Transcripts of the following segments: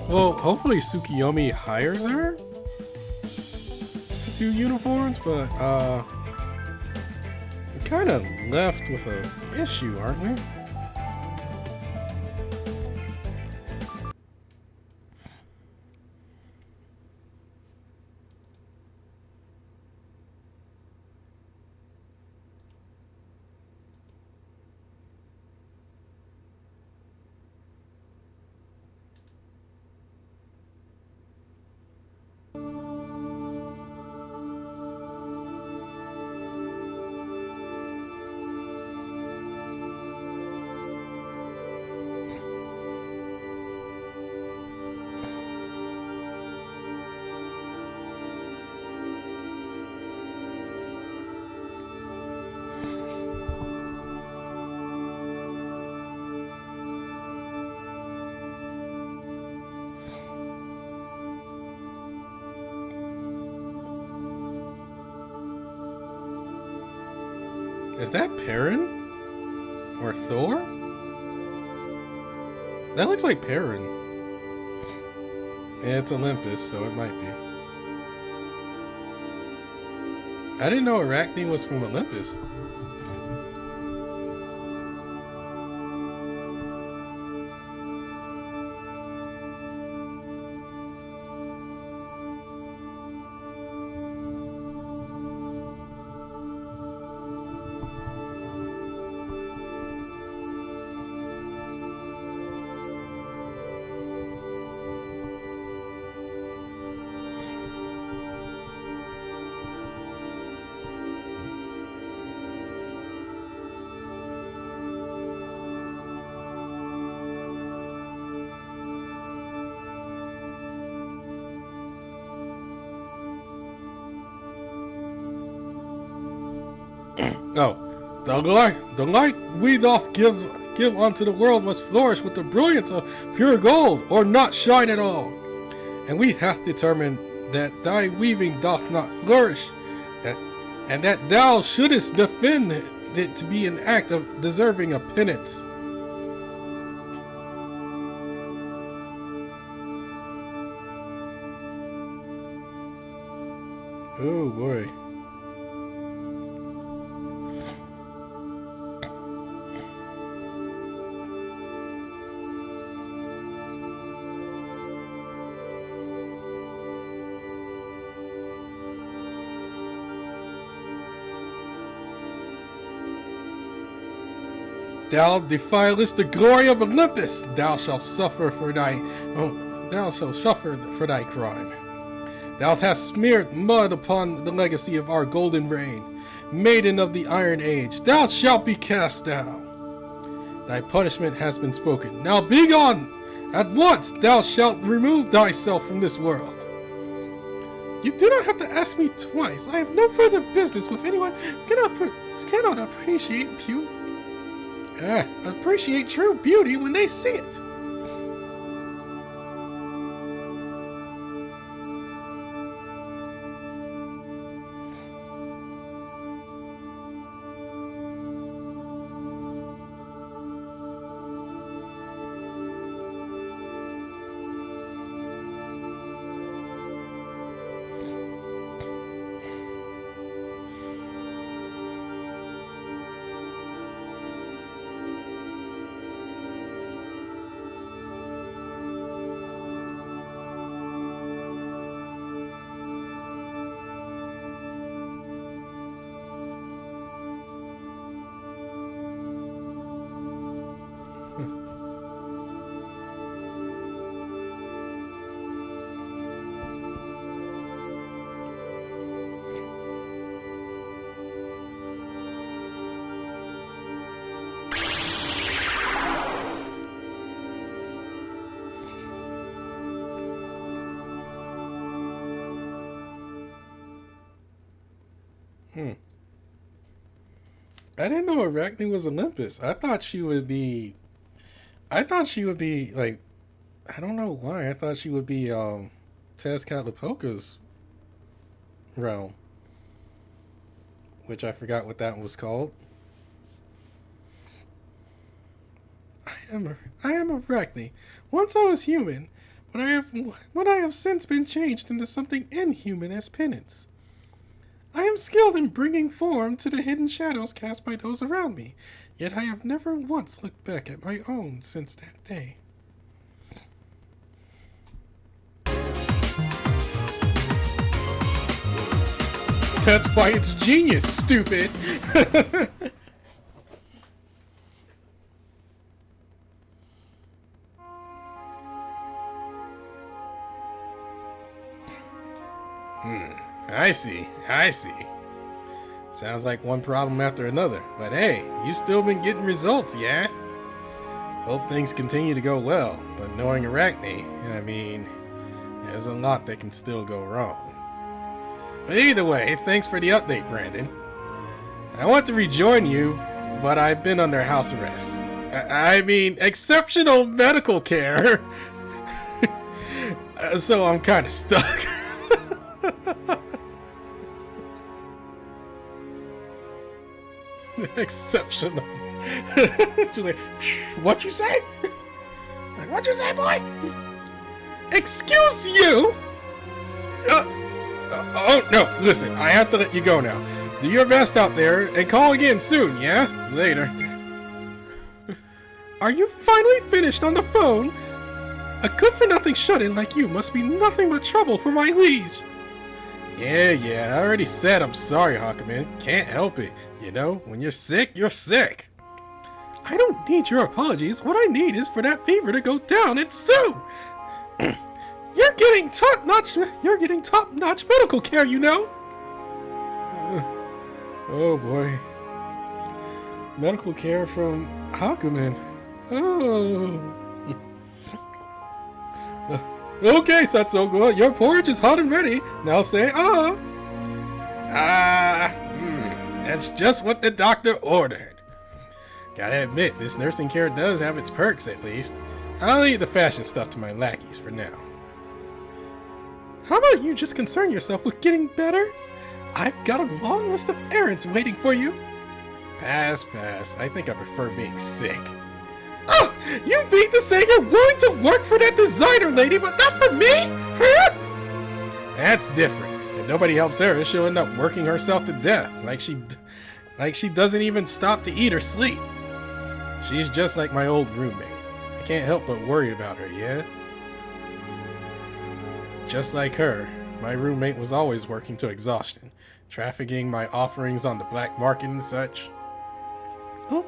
Well, hopefully Tsukiyomi hires her to do uniforms, but we're kind of left with a issue, aren't we? Is that Perrin? Or Thor? That looks like Perrin. Yeah, it's Olympus, so it might be. I didn't know Arachne was from Olympus. No. The light we doth give unto the world must flourish with the brilliance of pure gold, or not shine at all. And we hath determined that thy weaving doth not flourish, and that thou shouldest defend it to be an act of deserving of penance. Oh boy. Thou defilest the glory of Olympus. Thou shalt suffer for thy crime. Thou hast smeared mud upon the legacy of our golden reign, maiden of the Iron Age. Thou shalt be cast down. Thy punishment has been spoken. Now be gone! At once thou shalt remove thyself from this world. You do not have to ask me twice. I have no further business with anyone who cannot appreciate true beauty when they see it. I didn't know Arachne was Olympus. I thought she would be like, I don't know why. I thought she would be Tezcatlipoca's realm, which I forgot what that was called. I am Arachne. Once I was human, but I have since been changed into something inhuman as penance. I am skilled in bringing form to the hidden shadows cast by those around me, yet I have never once looked back at my own since that day. That's why it's genius, stupid! I see. Sounds like one problem after another, but hey, you've still been getting results, yeah? Hope things continue to go well, but knowing Arachne, I mean, there's a lot that can still go wrong. But either way, thanks for the update, Brandon. I want to rejoin you, but I've been under house arrest. I mean, exceptional medical care. So I'm kind of stuck. Exceptional. She's like, what you say? Like, what you say, boy? Excuse you? Oh, no, listen, I have to let you go now. Do your best out there and call again soon, yeah? Later. Are you finally finished on the phone? A good-for-nothing shut-in like you must be nothing but trouble for my liege. Yeah, I already said I'm sorry, Housamo. Can't help it. You know, when you're sick, you're sick. I don't need your apologies. What I need is for that fever to go down and soon. You're getting top-notch medical care, you know. Oh boy. Medical care from Housamo. Oh. Okay, Satsuko, your porridge is hot and ready. Now say that's just what the doctor ordered. Gotta admit, this nursing care does have its perks, at least. I'll leave the fashion stuff to my lackeys for now. How about you just concern yourself with getting better? I've got a long list of errands waiting for you. Pass. I think I prefer being sick. Oh, you mean to say you're willing to work for that designer lady, but not for me? Huh? That's different. If nobody helps her, she'll end up working herself to death, like she doesn't even stop to eat or sleep. She's just like my old roommate. I can't help but worry about her, yeah? Just like her, my roommate was always working to exhaustion, trafficking my offerings on the black market and such. Oh.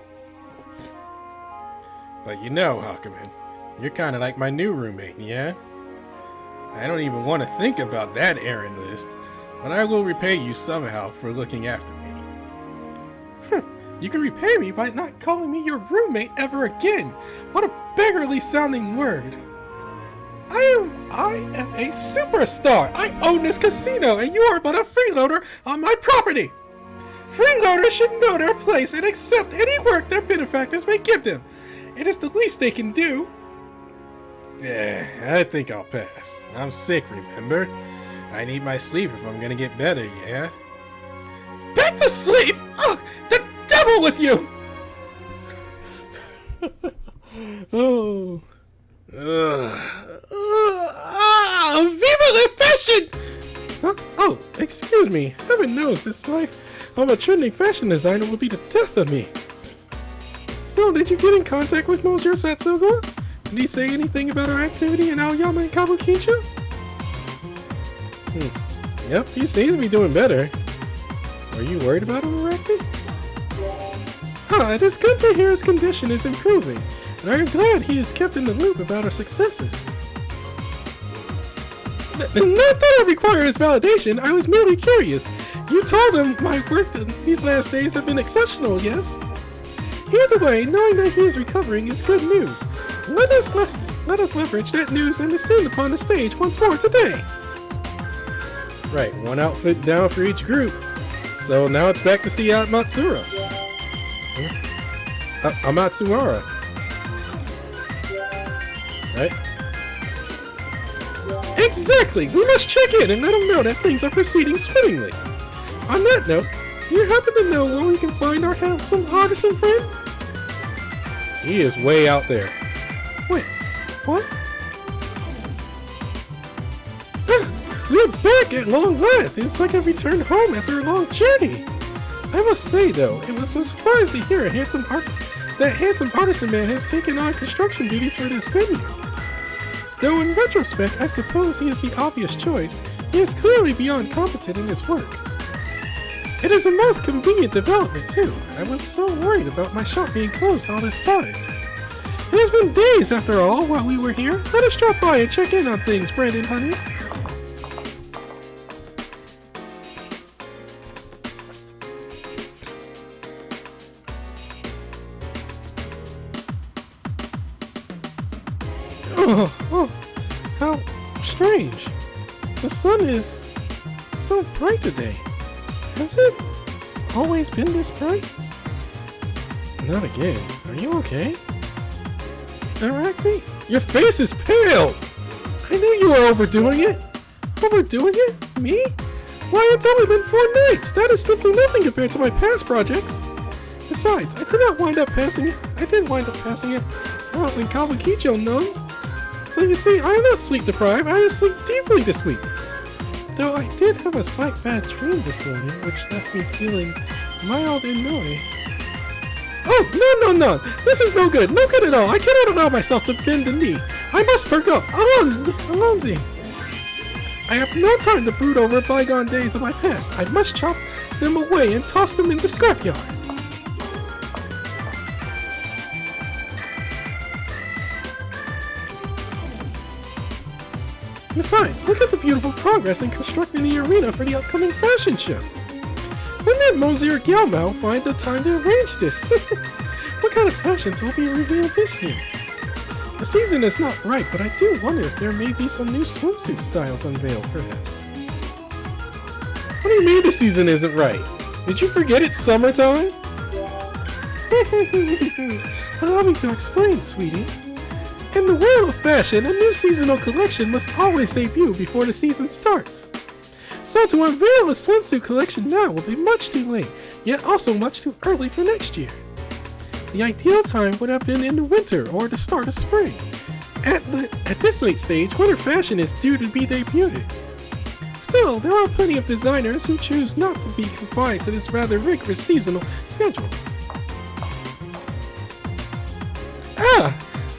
But you know, Housamo, you're kind of like my new roommate, yeah? I don't even want to think about that errand list, but I will repay you somehow for looking after me. You can repay me by not calling me your roommate ever again. What a beggarly sounding word. I am a superstar. I own this casino, and you are but a freeloader on my property. Freeloaders should know their place and accept any work their benefactors may give them. It is the least they can do. Yeah, I think I'll pass. I'm sick, remember? I need my sleep if I'm gonna get better, yeah? Back to sleep? Oh, the devil with you! Oh. Viva la fashion! Huh? Oh, excuse me. Heaven knows this life of a trending fashion designer will be the death of me. So, did you get in contact with Monsieur Satsuko? Did he say anything about our activity in Aoyama and Kabukicho? Yep, he seems to be doing better. Are you worried about him, Arachne? It is good to hear his condition is improving, and I am glad he is kept in the loop about our successes. Not that I require his validation, I was merely curious. You told him my work these last days have been exceptional, yes? Either way, knowing that he is recovering is good news. Let us leverage that news and descend upon the stage once more today. Right, one outfit down for each group. So now it's back to see Amatsumara. Amatsumara. Right? Exactly! We must check in and let him know that things are proceeding swimmingly. On that note, do you happen to know where we can find our handsome artisan friend? He is way out there. Wait, what? We're back at long last. It's like I've returned home after a long journey. I must say, though, it was a surprise to hear that handsome artisan man has taken on construction duties for this venue. Though in retrospect, I suppose he is the obvious choice, he is clearly beyond competent in his work. It is a most convenient development, too. I was so worried about my shop being closed all this time. It has been days, after all, while we were here. Let us drop by and check in on things, Brandon, honey. Oh, how strange. The sun is so bright today. Has it always been this bright? Not again. Are you okay? Arachne? Your face is pale! I knew you were overdoing it. Overdoing it? Me? Why, it's only been 4 nights. That is simply nothing compared to my past projects. Besides, I didn't wind up passing it out when Kawakicho known. So you see, I am not sleep deprived. I am sleep deeply this week. Though I did have a slight bad dream this morning, which left me feeling mild annoyed. Oh, no. This is no good. No good at all. I cannot allow myself to bend the knee. I must perk up. Alonzi. I have no time to brood over bygone days of my past. I must chop them away and toss them in the scrapyard. Besides, look at the beautiful progress in constructing the arena for the upcoming fashion show. When did Mosier Galmao find the time to arrange this? What kind of fashions will be revealed this year? The season is not right, but I do wonder if there may be some new swimsuit styles unveiled, perhaps. What do you mean the season isn't right? Did you forget it's summertime? Allow me to explain, sweetie. In the world of fashion, a new seasonal collection must always debut before the season starts. So to unveil a swimsuit collection now will be much too late, yet also much too early for next year. The ideal time would have been in the winter or the start of spring. At this late stage, winter fashion is due to be debuted. Still, there are plenty of designers who choose not to be confined to this rather rigorous seasonal schedule.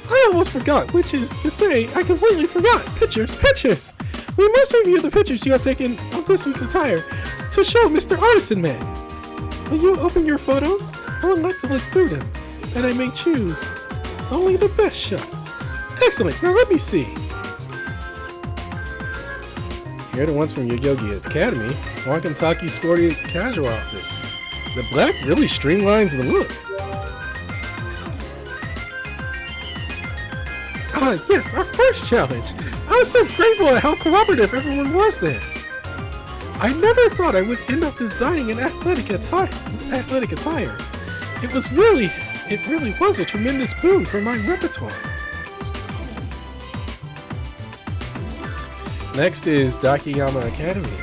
I almost forgot, which is to say, I completely forgot. Pictures! We must review the pictures you have taken of this week's attire to show Mr. Artisan Man. Will you open your photos? I would like to look through them, that I may choose only the best shots. Excellent, now let me see. Here are the ones from Yoyogi Academy. Swankantaki sporty casual outfit. The black really streamlines the look. Yes, our first challenge. I was so grateful at how cooperative everyone was there. I never thought I would end up designing an athletic attire. It really was a tremendous boon for my repertoire. Next is Dakiyama Academy.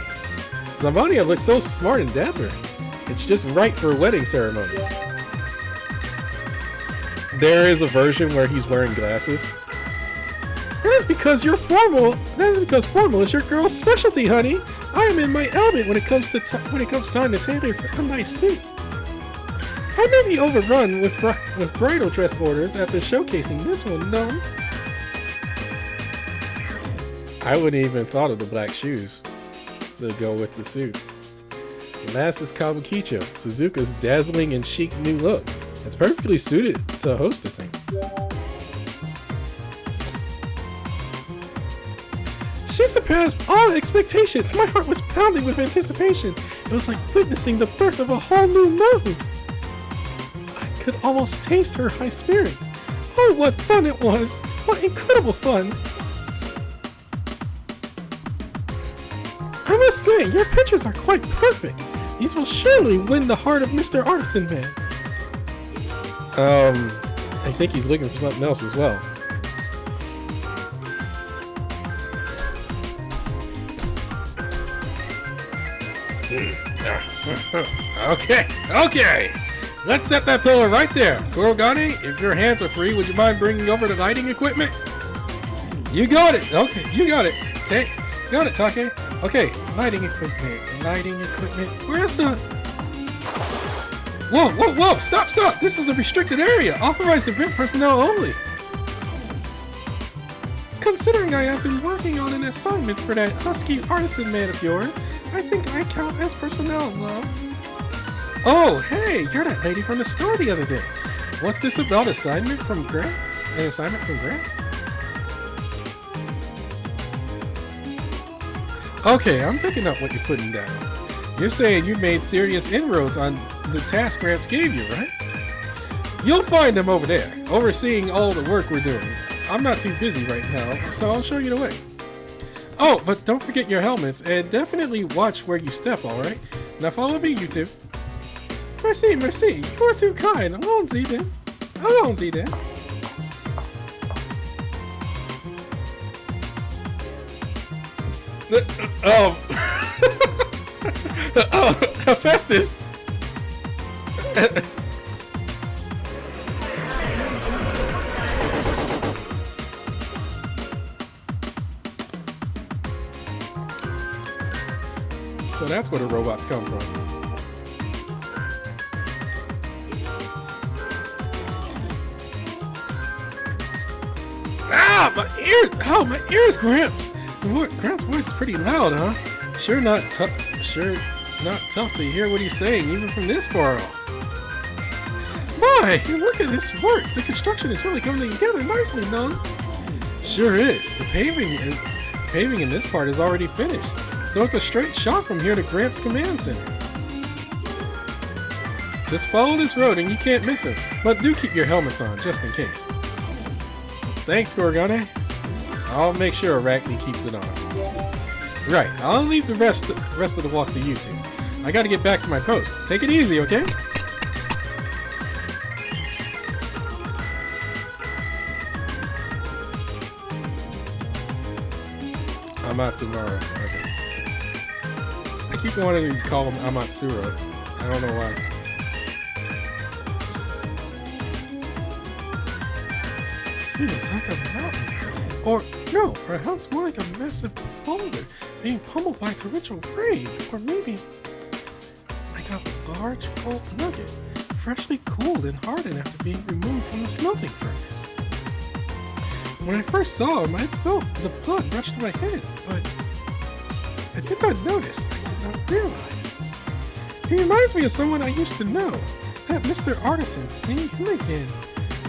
Zambonia looks so smart and dapper. It's just right for a wedding ceremony. There is a version where he's wearing glasses. That is because formal is your girl's specialty, honey. I am in my element when it comes time to tailor a nice suit. I may be overrun with bridal dress orders after showcasing this one, no. I wouldn't even thought of the black shoes to go with the suit. Last is Kawakicho, Suzuka's dazzling and chic new look. It's perfectly suited to hostessing. She surpassed all expectations. My heart was pounding with anticipation. It was like witnessing the birth of a whole new moon. I could almost taste her high spirits. Oh, what fun it was! What incredible fun! I must say, your pictures are quite perfect. These will surely win the heart of Mr. Artisan Man. I think he's looking for something else as well. Okay. Let's set that pillar right there. Kurogane, if your hands are free, would you mind bringing over the lighting equipment? You got it. Okay, you got it. Got it, Take. Okay, lighting equipment. Where's the... Whoa! Stop! This is a restricted area. Authorized event personnel only. Considering I have been working on an assignment for that husky artisan man of yours, I think I count as personnel, love. Oh, hey, you're that lady from the store the other day. What's this about assignment from Grant? An assignment from Grant? Okay, I'm picking up what you're putting down. You're saying you made serious inroads on the task Gramps gave you, right? You'll find them over there, overseeing all the work we're doing. I'm not too busy right now, so I'll show you the way. Oh, but don't forget your helmets, and definitely watch where you step, alright? Now follow me, you two. Merci. You are too kind. Allons-y then. Hephaestus. So that's where the robots come from. Ah, my ears! Oh, my ears, Gramps! Gramps' voice is pretty loud, huh? Sure not tough to hear what he's saying, even from this far off. My, look at this work! The construction is really coming together nicely, no? Sure is. The paving in this part is already finished, so it's a straight shot from here to Gramps' command center. Just follow this road and you can't miss him, but do keep your helmets on, just in case. Thanks, Gorgone. I'll make sure Arachne keeps it on. Right, I'll leave the rest of the walk to you two. I gotta get back to my post. Take it easy, okay? Amatsumara. Okay. I keep wanting to call him Amatsura. I don't know why. Feels like a mountain. Or, no, perhaps more like a massive boulder being pummeled by torrential rain. Or maybe like a large cold nugget, freshly cooled and hardened after being removed from the smelting furnace. When I first saw him, I felt the blood rush to my head, but I did not notice, I did not realize. He reminds me of someone I used to know, that Mr. Artisan. Seeing him again,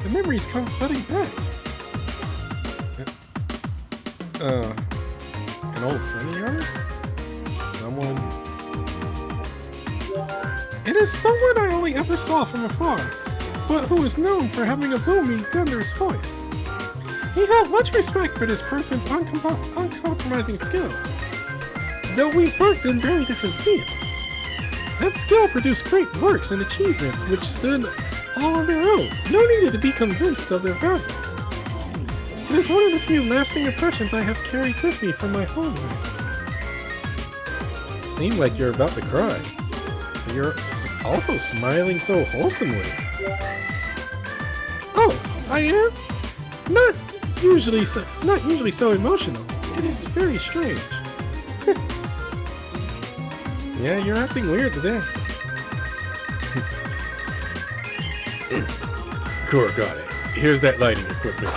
the memories come flooding back. An old friend of yours? Someone... It is someone I only ever saw from afar, but who is known for having a booming, thunderous voice. He held much respect for this person's uncompromising skill, though we worked in very different fields. That skill produced great works and achievements which stood all on their own. No need to be convinced of their value. It is one of the few lasting impressions I have carried with me from my homeland. Seem like you're about to cry. You're also smiling so wholesomely. Oh, I am? Not usually so emotional. It is very strange. Yeah, you're acting weird today. Kuragane, here's that lighting equipment.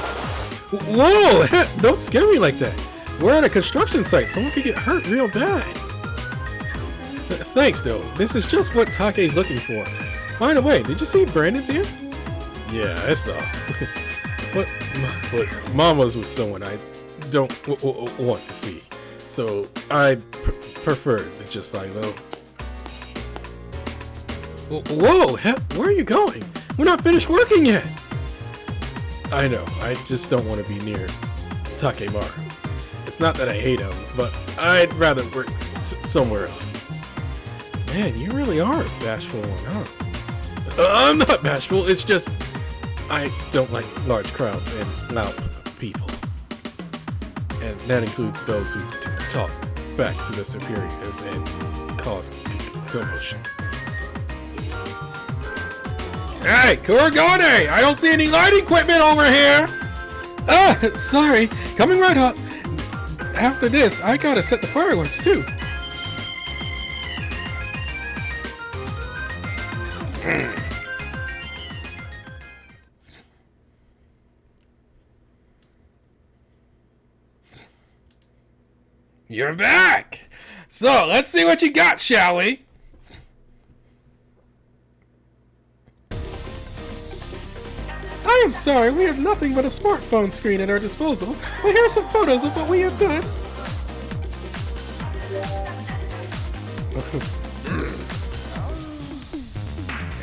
Whoa! Don't scare me like that. We're at a construction site. Someone could get hurt real bad. Thanks, though. This is just what Take's looking for. By the way, did you see Brandon's here? Yeah, I saw. But Mama's with someone I don't want to see. So I prefer to just lie low. Whoa! Where are you going? We're not finished working yet. I know, I just don't want to be near Takemaru. It's not that I hate him, but I'd rather work somewhere else. Man, you really are a bashful one, huh? I'm not bashful, it's just I don't like large crowds and loud people. And that includes those who talk back to the superiors and cause commotion. Hey, Kuragane! I don't see any light equipment over here! Sorry. Coming right up. After this, I gotta set the fireworks too. You're back! So, let's see what you got, shall we? I am sorry, we have nothing but a smartphone screen at our disposal, but here are some photos of what we have done.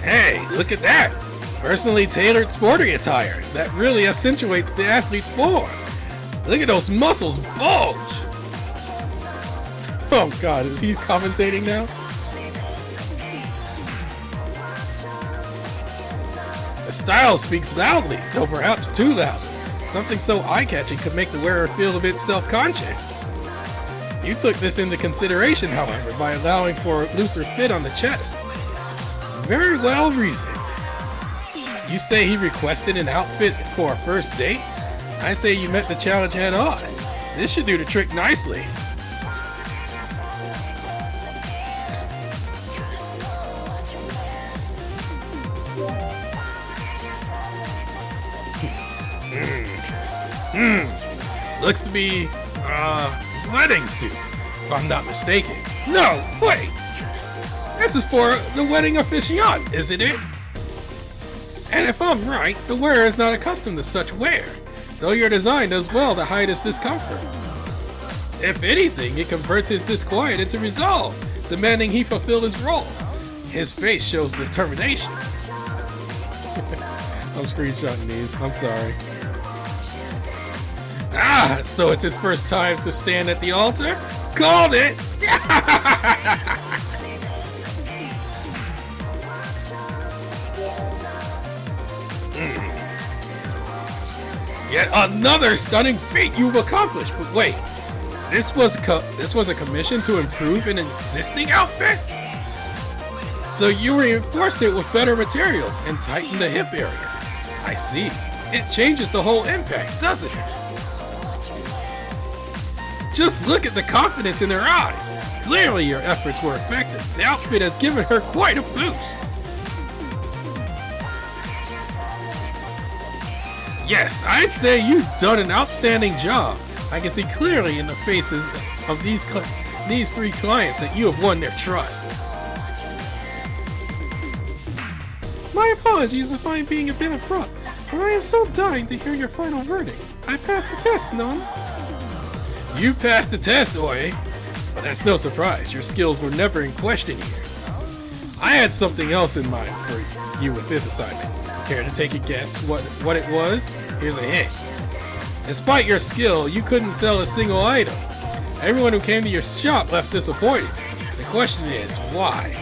Hey, look at that! Personally tailored sporting attire that really accentuates the athlete's form. Look at those muscles bulge! Oh god, is he commentating now? The style speaks loudly, though perhaps too loud. Something so eye-catching could make the wearer feel a bit self-conscious. You took this into consideration, however, by allowing for a looser fit on the chest. Very well reasoned. You say he requested an outfit for a first date? I say you met the challenge head on. This should do the trick nicely. Looks to be, wedding suit, if I'm not mistaken. No, wait! This is for the wedding officiant, isn't it? And if I'm right, the wearer is not accustomed to such wear, though your design does well to hide his discomfort. If anything, it converts his disquiet into resolve, demanding he fulfill his role. His face shows determination. I'm screenshotting these, I'm sorry. Ah, so it's his first time to stand at the altar? Called it! Yet another stunning feat you've accomplished, but wait, this was a commission to improve an existing outfit? So you reinforced it with better materials and tightened the hip area. I see. It changes the whole impact, doesn't it? Just look at the confidence in her eyes. Clearly your efforts were effective. The outfit has given her quite a boost. Yes, I'd say you've done an outstanding job. I can see clearly in the faces of these three clients that you have won their trust. My apologies if I'm being a bit abrupt, but I am so dying to hear your final verdict. I passed the test, Nun. You passed the test, Oye. But that's no surprise. Your skills were never in question here. I had something else in mind for you with this assignment. Care to take a guess what it was? Here's a hint. Despite your skill, you couldn't sell a single item. Everyone who came to your shop left disappointed. The question is, why?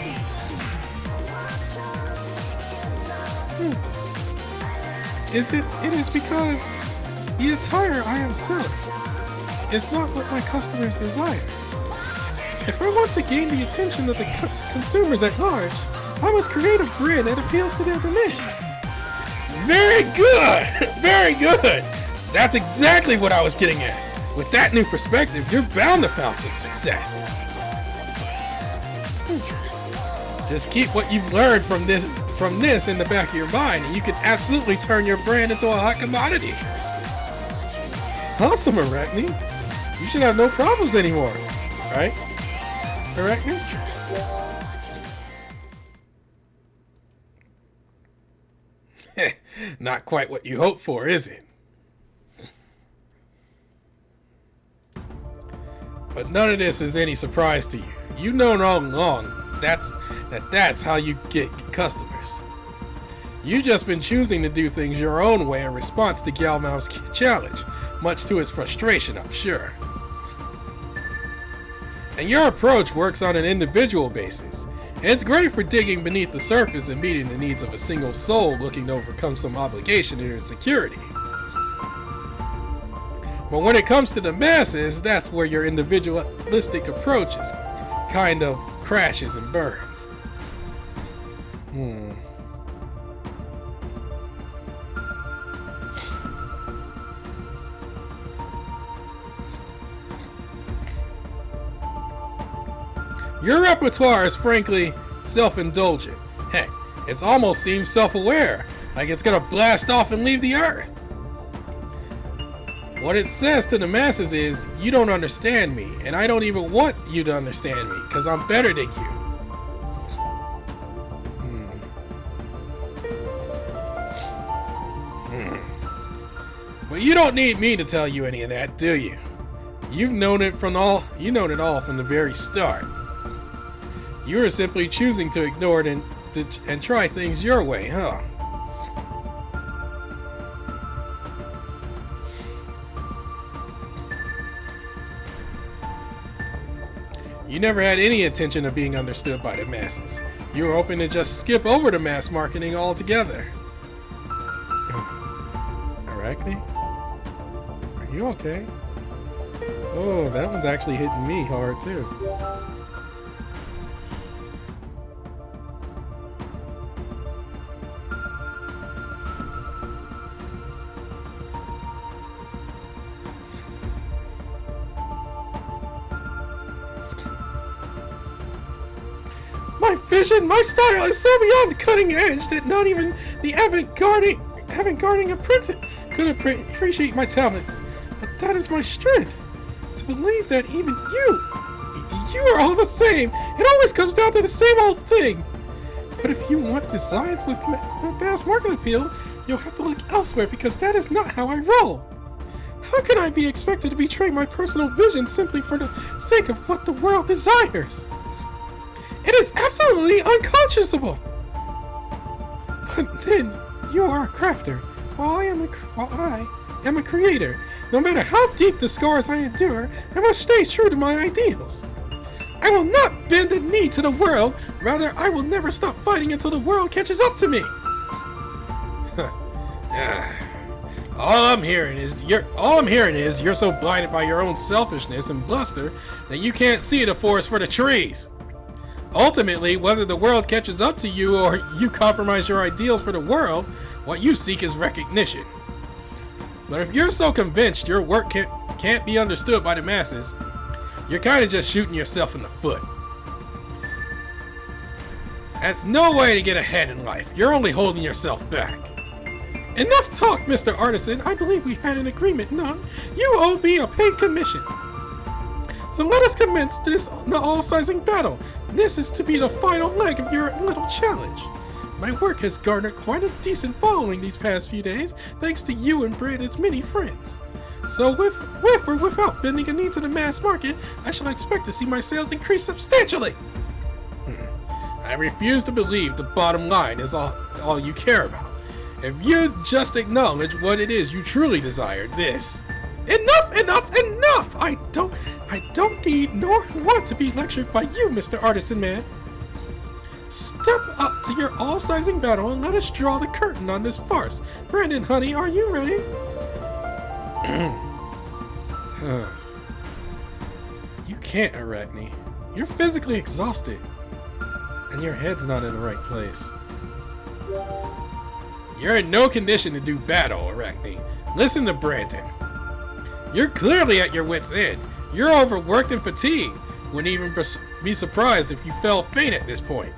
It is because the attire I am selling is not what my customers desire. If I want to gain the attention of the consumers at large, I must create a brand that appeals to their demands. Very good! Very good! That's exactly what I was getting at. With that new perspective, you're bound to find some success. Just keep what you've learned from this in the back of your mind, and you can absolutely turn your brand into a hot commodity. Awesome, Arachne. You should have no problems anymore, right? Arachne? Not quite what you hoped for, is it? But none of this is any surprise to you. You've known all along that's how you get customers. You've just been choosing to do things your own way in response to Galmao's challenge, much to his frustration, I'm sure. And your approach works on an individual basis. And it's great for digging beneath the surface and meeting the needs of a single soul looking to overcome some obligation to their security. But when it comes to the masses, that's where your individualistic approach is kind of crashes and burns. Your repertoire is frankly self-indulgent. Heck, it almost seems self-aware, like it's gonna blast off and leave the Earth. What it says to the masses is, you don't understand me, and I don't even want you to understand me, because I'm better than you. But you don't need me to tell you any of that, do you? You've known it all from the very start. You are simply choosing to ignore it and try things your way, huh? You never had any intention of being understood by the masses. You were hoping to just skip over the mass marketing altogether. Arachne? Are you okay? Oh, that one's actually hitting me hard too. My vision, my style is so beyond the cutting edge that not even the avant-garde apprentice could appreciate my talents. But that is my strength. To believe that even you are all the same. It always comes down to the same old thing. But if you want designs with mass market appeal, you'll have to look elsewhere because that is not how I roll. How can I be expected to betray my personal vision simply for the sake of what the world desires? It is absolutely unconscionable. But then, you are a crafter, while I am a creator. No matter how deep the scars I endure, I must stay true to my ideals. I will not bend the knee to the world. Rather, I will never stop fighting until the world catches up to me. All I'm hearing is you're so blinded by your own selfishness and bluster that you can't see the forest for the trees. Ultimately, whether the world catches up to you or you compromise your ideals for the world, what you seek is recognition. But if you're so convinced your work can't be understood by the masses, you're kind of just shooting yourself in the foot. That's no way to get ahead in life. You're only holding yourself back. Enough talk, Mr. Artisan. I believe we had an agreement. No, you owe me a paid commission. So let us commence the all-sizing battle. This is to be the final leg of your little challenge. My work has garnered quite a decent following these past few days, thanks to you and Brandon's many friends. So with or without bending a knee to the mass market, I shall expect to see my sales increase substantially. I refuse to believe the bottom line is all you care about. If you just acknowledge what it is you truly desire, this. Enough! I don't need nor want to be lectured by you, Mr. Artisan Man. Step up to your all-sizing battle and let us draw the curtain on this farce. Brandon, honey, are you ready? You can't, Arachne. You're physically exhausted. And your head's not in the right place. You're in no condition to do battle, Arachne. Listen to Brandon. You're clearly at your wit's end. You're overworked and fatigued. Wouldn't even be surprised if you fell faint at this point.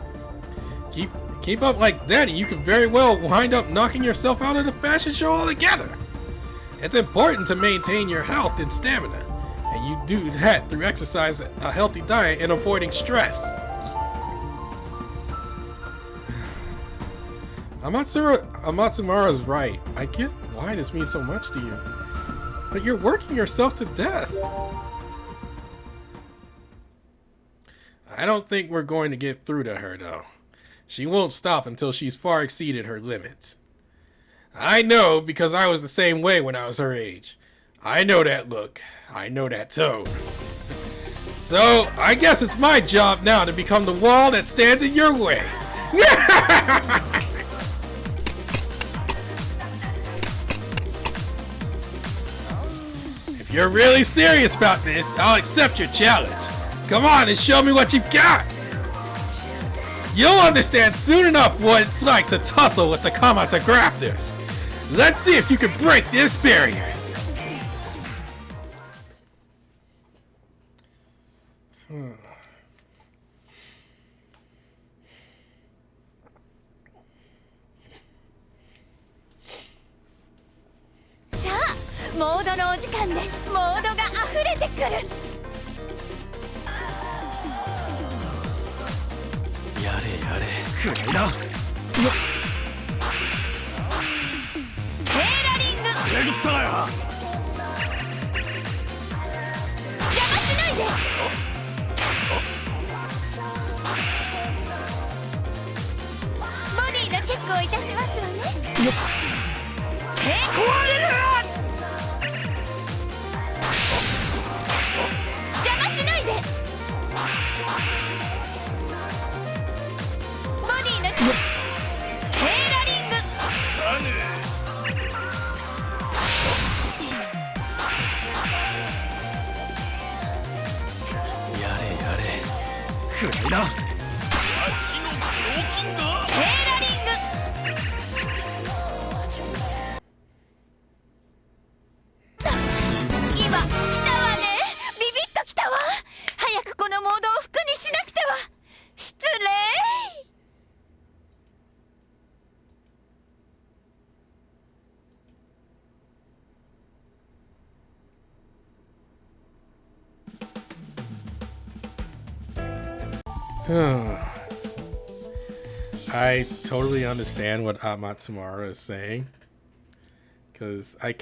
Keep up like that and you could very well wind up knocking yourself out of the fashion show altogether. It's important to maintain your health and stamina, and you do that through exercise, a healthy diet, and avoiding stress. Amatsumara's right. I get why this means so much to you. But you're working yourself to death. I don't think we're going to get through to her, though. She won't stop until she's far exceeded her limits. I know because I was the same way when I was her age. I know that look. I know that tone. So, I guess it's my job now to become the wall that stands in your way. If you're really serious about this, I'll accept your challenge. Come on and show me what you've got. You'll understand soon enough what it's like to tussle with the Kamata grafters. Let's see if you can break this barrier. モードのお時間です。モードが溢れてくる。やれやれ、くれな。テーラリング。えぐったなよ。邪魔しないで。ボディのチェックをいたしますわね。壊れる。邪魔しないで。ボディのテーラリング。やれやれ、くれな。足の胸筋が。テーラリング。今来たわね。ビビッと来たわ。早くこのモードを服にしなくては。失礼。I totally understand what Amatsumara is saying, because I'm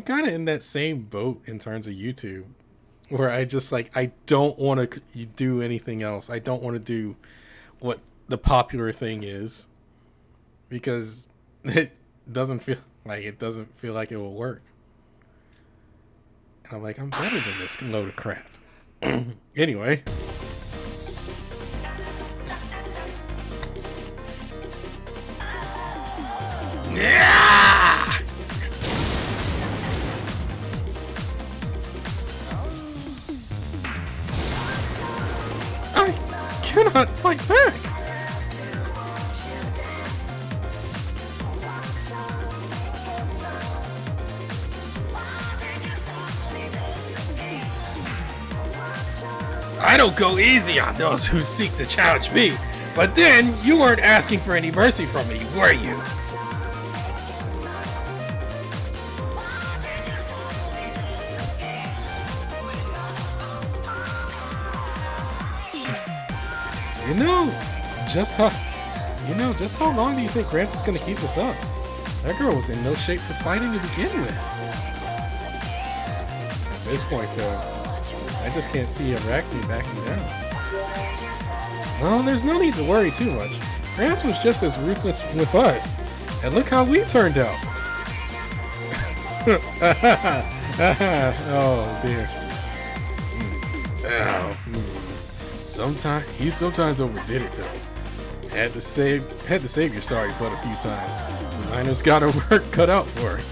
kind of in that same boat in terms of YouTube, where I just I don't want to do anything else. I don't want to do what the popular thing is, because it doesn't feel like it will work. And I'm like, I'm better than this load of crap. Anyway. Yeah! I cannot fight back. I don't go easy on those who seek to challenge me, but then you weren't asking for any mercy from me, were you? You know just how long do you think Gramps is gonna keep us up? That girl was in no shape for fighting to begin with. At this point, though, I just can't see Arachne backing down. Well, there's no need to worry too much. Gramps was just as ruthless with us, and look how we turned out. Oh dear. Oh. He sometimes overdid it though. Had to save your sorry butt a few times. Designer's got her work cut out for it.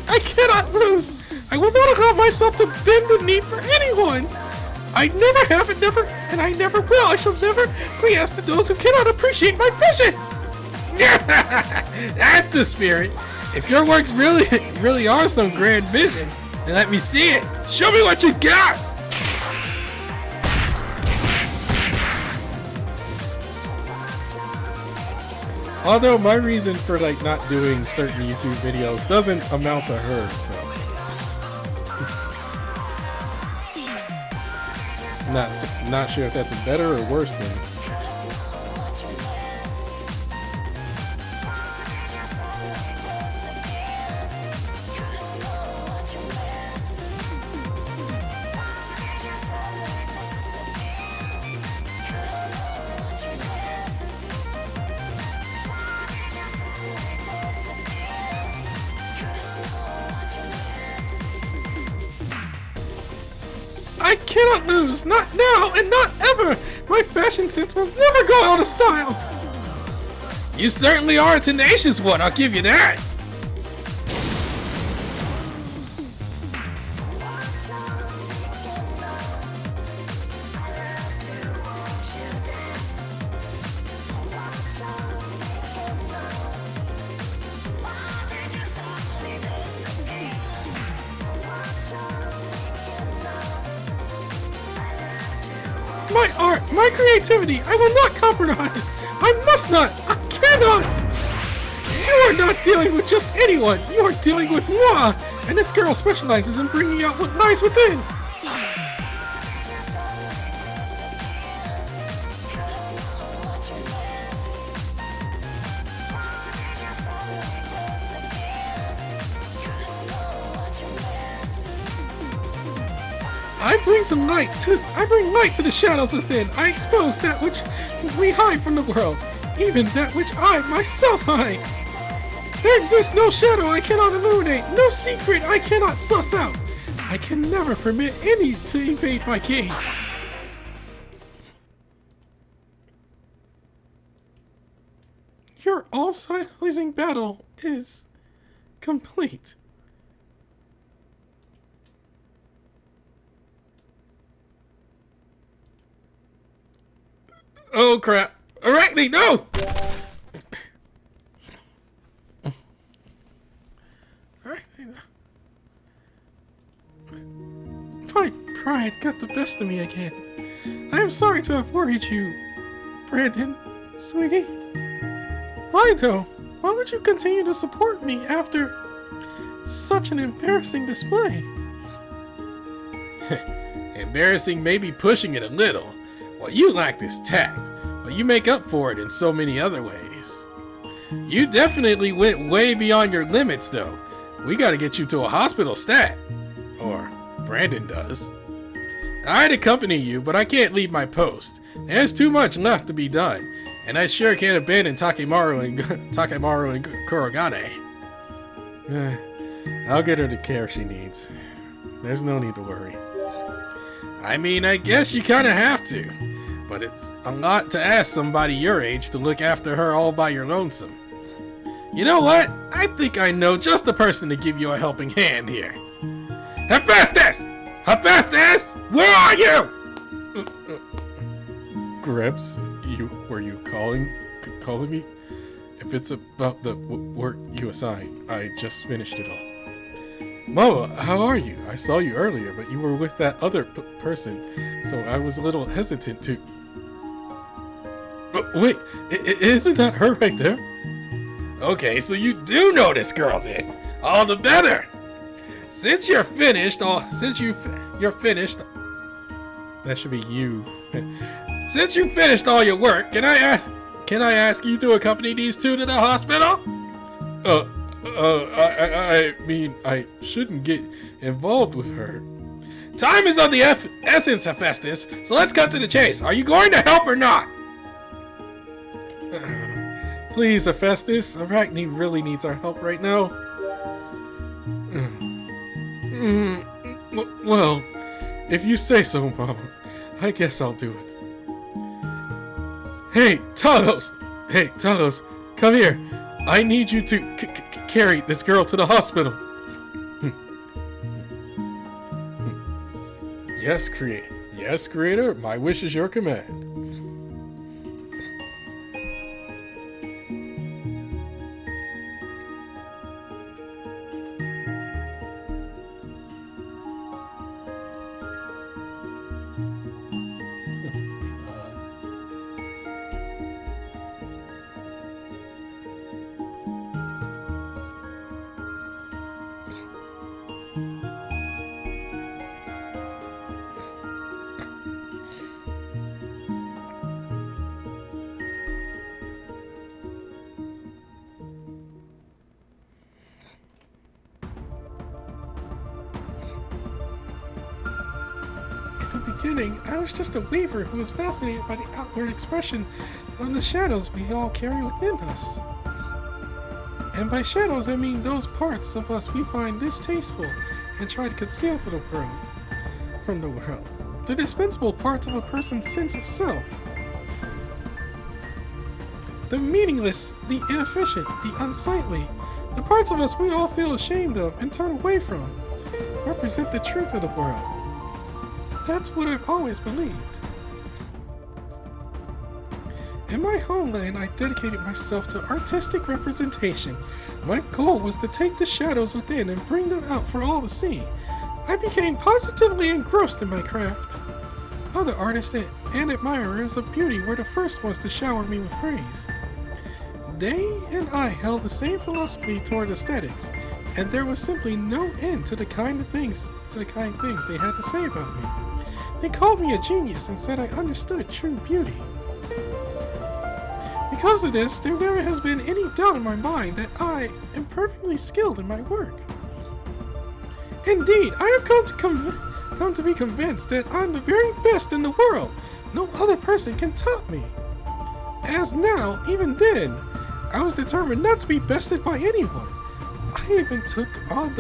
I cannot lose. I will not allow myself to bend the knee for anyone. I never have and I never will. I shall never quiesce to those who cannot appreciate my vision. That's the spirit. If your works really are some grand vision, then let me see it. Show me what you got. Although my reason for not doing certain YouTube videos doesn't amount to hers though. Not sure if that's a better or worse thing. I cannot lose, not now and not ever. My fashion sense will never go out of style. You certainly are a tenacious one, I'll give you that. My art, my creativity, I will not compromise. I must not. I cannot. You are are not dealing with just anyone. You are dealing with moi, and this girl specializes in bringing out what lies within. I bring light to the shadows within. I expose that which we hide from the world, even that which I myself hide. There exists no shadow I cannot illuminate, no secret I cannot suss out. I can never permit any to evade my gaze. Your all-silencing battle is complete. Oh crap! Arachne, no! Arachne, my pride got the best of me again. I am sorry to have worried you, Brandon, sweetie. Why though? Why would you continue to support me after such an embarrassing display? Embarrassing, maybe pushing it a little. Well, you lack this tact, but you make up for it in so many other ways. You definitely went way beyond your limits, though. We gotta get you to a hospital stat. Or, Brandon does. I'd accompany you, but I can't leave my post. There's too much left to be done, and I sure can't abandon Takemaru and Kurogane. I'll get her the care she needs. There's no need to worry. I mean, I guess you kinda have to. But it's a lot to ask somebody your age to look after her all by your lonesome. You know what? I think I know just the person to give you a helping hand here. Hephaestus! Hephaestus! Where are you? Grebs, were you calling me? If it's about the work you assigned, I just finished it all. Mama, how are you? I saw you earlier, but you were with that other person, so I was a little hesitant to... Wait, isn't that her right there? Okay, so you do know this girl then. All the better. Since you're finished, you're finished. That should be you. Since you finished all your work, can I ask you to accompany these two to the hospital? I mean, I shouldn't get involved with her. Time is of the essence, Hephaestus, so let's cut to the chase. Are you going to help or not? Please, Hephaestus, Arachne really needs our help right now. Well, if you say so, Mama, I guess I'll do it. Hey, Talos! Hey, Talos, come here. I need you to carry this girl to the hospital. Yes, Creator, my wish is your command. I was just a weaver who was fascinated by the outward expression of the shadows we all carry within us. And by shadows, I mean those parts of us we find distasteful and try to conceal from the world. The dispensable parts of a person's sense of self. The meaningless, the inefficient, the unsightly. The parts of us we all feel ashamed of and turn away from represent the truth of the world. That's what I've always believed. In my homeland, I dedicated myself to artistic representation. My goal was to take the shadows within and bring them out for all to see. I became positively engrossed in my craft. Other artists and admirers of beauty were the first ones to shower me with praise. They and I held the same philosophy toward aesthetics, and there was simply no end to the kind things they had to say about me. They called me a genius and said I understood true beauty. Because of this, there never has been any doubt in my mind that I am perfectly skilled in my work. Indeed, I have come to be convinced that I'm the very best in the world. No other person can top me. As now, even then, I was determined not to be bested by anyone. I even took on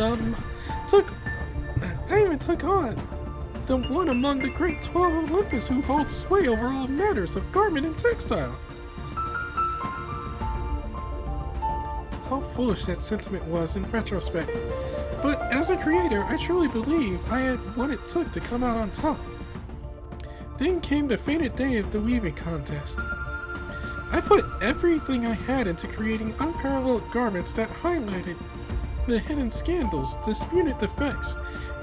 the one among the great 12 Olympus who holds sway over all matters of garment and textile. How foolish that sentiment was in retrospect, but as a creator, I truly believe I had what it took to come out on top. Then came the fated day of the weaving contest. I put everything I had into creating unparalleled garments that highlighted the hidden scandals, disputed defects,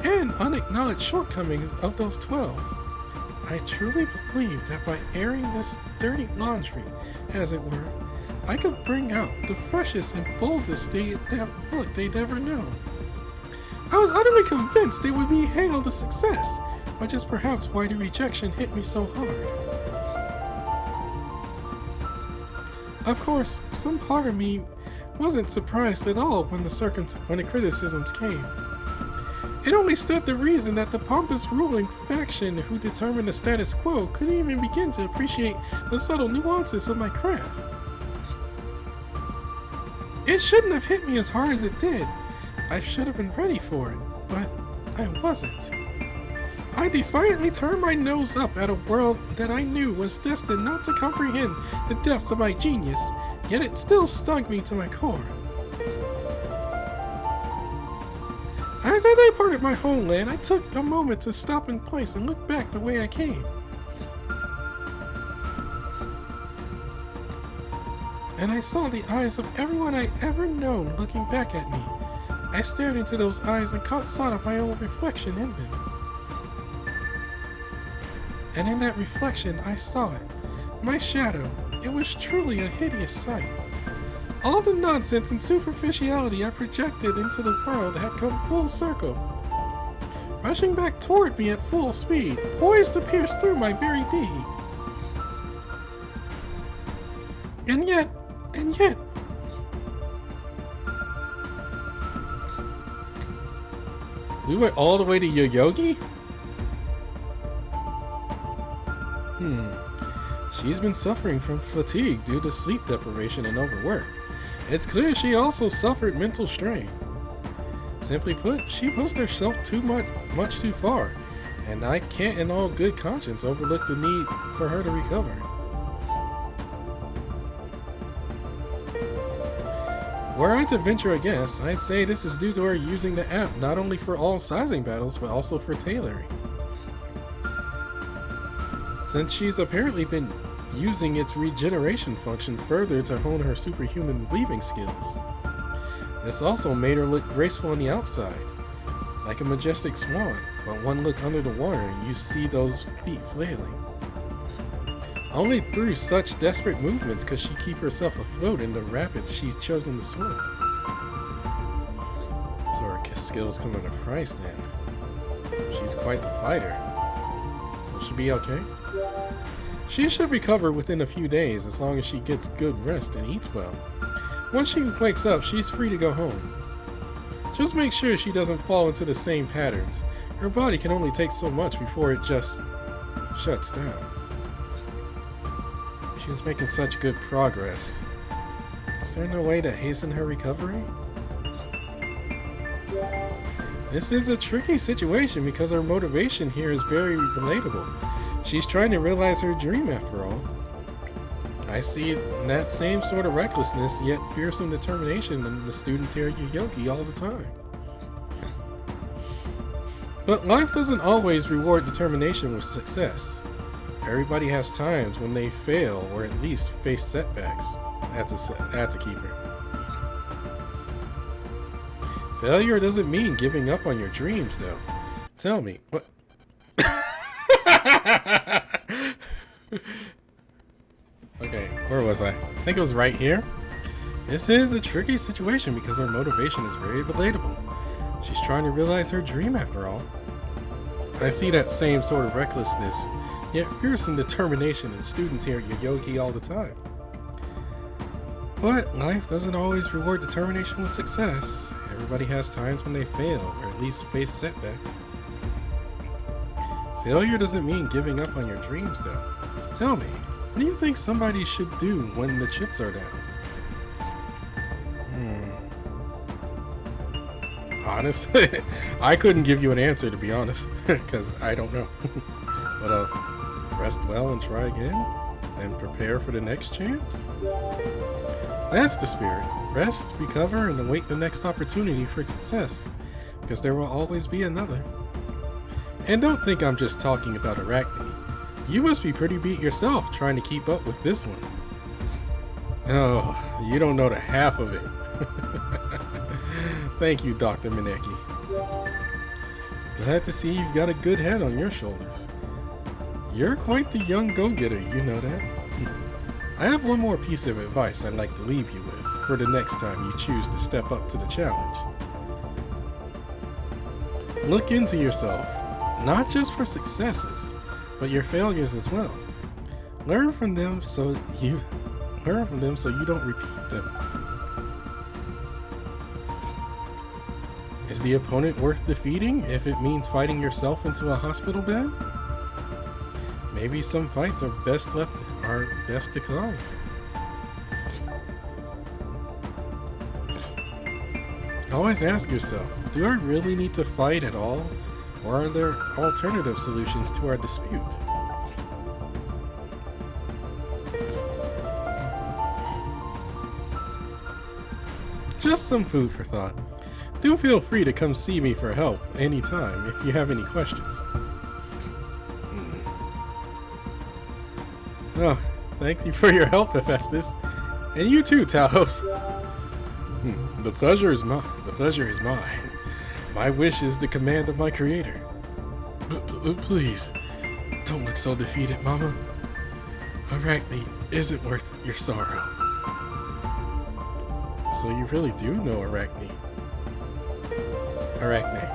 and unacknowledged shortcomings of those 12. I truly believed that by airing this dirty laundry, as it were, I could bring out the freshest and boldest they'd ever known. I was utterly convinced they would be hailed a success, which is perhaps why the rejection hit me so hard. Of course, some part of me wasn't surprised at all when the criticisms came. It only stood to reason that the pompous ruling faction who determined the status quo couldn't even begin to appreciate the subtle nuances of my craft. It shouldn't have hit me as hard as it did. I should have been ready for it, but I wasn't. I defiantly turned my nose up at a world that I knew was destined not to comprehend the depths of my genius, yet it still stung me to my core. As I departed my homeland, I took a moment to stop in place and look back the way I came. And I saw the eyes of everyone I'd ever known looking back at me. I stared into those eyes and caught sight of my own reflection in them. And in that reflection, I saw it. My shadow. It was truly a hideous sight. All the nonsense and superficiality I projected into the world had come full circle, rushing back toward me at full speed, poised to pierce through my very being. And yet, we went all the way to Yoyogi? She's been suffering from fatigue due to sleep deprivation and overwork. It's clear she also suffered mental strain. Simply put, she pushed herself much too far, and I can't in all good conscience overlook the need for her to recover. Were I to venture a guess, I'd say this is due to her using the app not only for all sizing battles, but also for tailoring. Since she's apparently been using its regeneration function further to hone her superhuman weaving skills. This also made her look graceful on the outside, like a majestic swan, but one look under the water and you see those feet flailing. Only through such desperate movements could she keep herself afloat in the rapids she's chosen to swim. So her skills come at a price then. She's quite the fighter. Will she be okay? She should recover within a few days as long as she gets good rest and eats well. Once she wakes up, she's free to go home. Just make sure she doesn't fall into the same patterns. Her body can only take so much before it just shuts down. She was making such good progress. Is there no way to hasten her recovery? This is a tricky situation because her motivation here is very relatable. She's trying to realize her dream after all. I see that same sort of recklessness, yet fearsome determination in the students here at Yoyogi all the time. But life doesn't always reward determination with success. Everybody has times when they fail or at least face setbacks. That's a keeper. Failure doesn't mean giving up on your dreams though. Tell me, what? Okay, where was I? I think it was right here. This is a tricky situation because her motivation is very relatable. She's trying to realize her dream after all. I see that same sort of recklessness, yet fearsome determination in students here at Yoyogi all the time. But life doesn't always reward determination with success. Everybody has times when they fail, or at least face setbacks. Failure doesn't mean giving up on your dreams, though. Tell me, what do you think somebody should do when the chips are down? Honestly, I couldn't give you an answer, to be honest, because I don't know. But rest well and try again, and prepare for the next chance? That's the spirit. Rest, recover, and await the next opportunity for success, because there will always be another. And don't think I'm just talking about Arachne. You must be pretty beat yourself trying to keep up with this one. Oh, you don't know the half of it. Thank you, Dr. Mineki. Glad to see you've got a good head on your shoulders. You're quite the young go-getter, you know that. I have one more piece of advice I'd like to leave you with for the next time you choose to step up to the challenge. Look into yourself, not just for successes, but your failures as well. Learn from them so you don't repeat them. Is the opponent worth defeating if it means fighting yourself into a hospital bed? Maybe some fights are best declined. Always ask yourself, do I really need to fight at all? Or are there alternative solutions to our dispute? Just some food for thought. Do feel free to come see me for help anytime if you have any questions. Oh, thank you for your help, Hephaestus. And you too, Talos. The pleasure is mine. The pleasure is mine. My wish is the command of my creator. Please, don't look so defeated, Mama. Arachne isn't worth your sorrow. So you really do know Arachne. Arachne,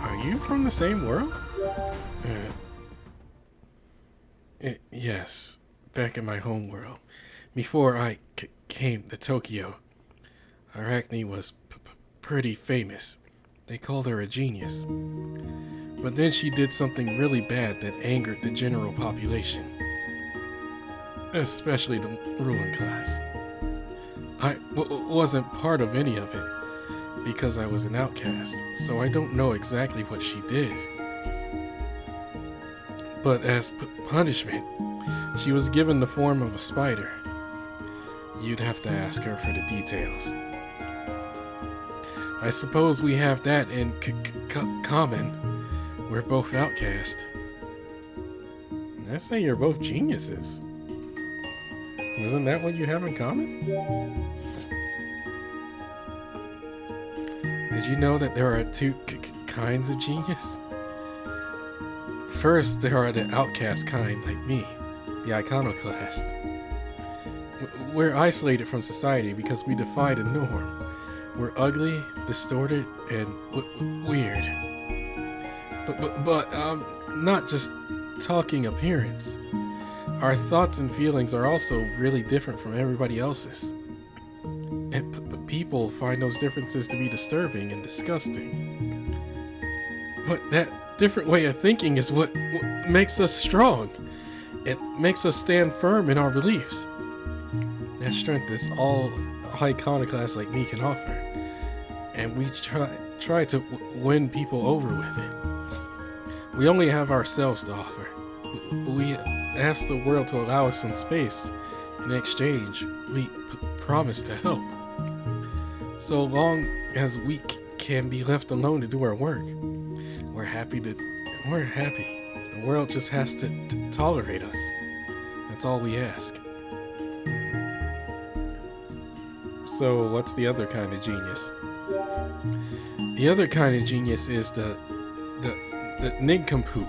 are you from the same world? Yes, back in my home world. Before I came to Tokyo, Arachne was pretty famous. They called her a genius. But then she did something really bad that angered the general population. Especially the ruling class. I wasn't part of any of it, because I was an outcast, so I don't know exactly what she did. But as punishment, she was given the form of a spider. You'd have to ask her for the details. I suppose we have that in common. We're both outcast. I say you're both geniuses. Isn't that what you have in common? Did you know that there are two kinds of genius? First, there are the outcast kind like me, the iconoclast. We're isolated from society because we defy the norm. We're ugly, distorted, and weird. But not just talking appearance. Our thoughts and feelings are also really different from everybody else's. And people find those differences to be disturbing and disgusting. But that different way of thinking is what makes us strong. It makes us stand firm in our beliefs. That strength is all iconoclasts like me can offer. And we try to win people over with it. We only have ourselves to offer. We ask the world to allow us some space. In exchange, we promise to help. So long as we can be left alone to do our work, we're happy. The world just has to tolerate us. That's all we ask. So what's the other kind of genius? The other kind of genius is the nincompoop.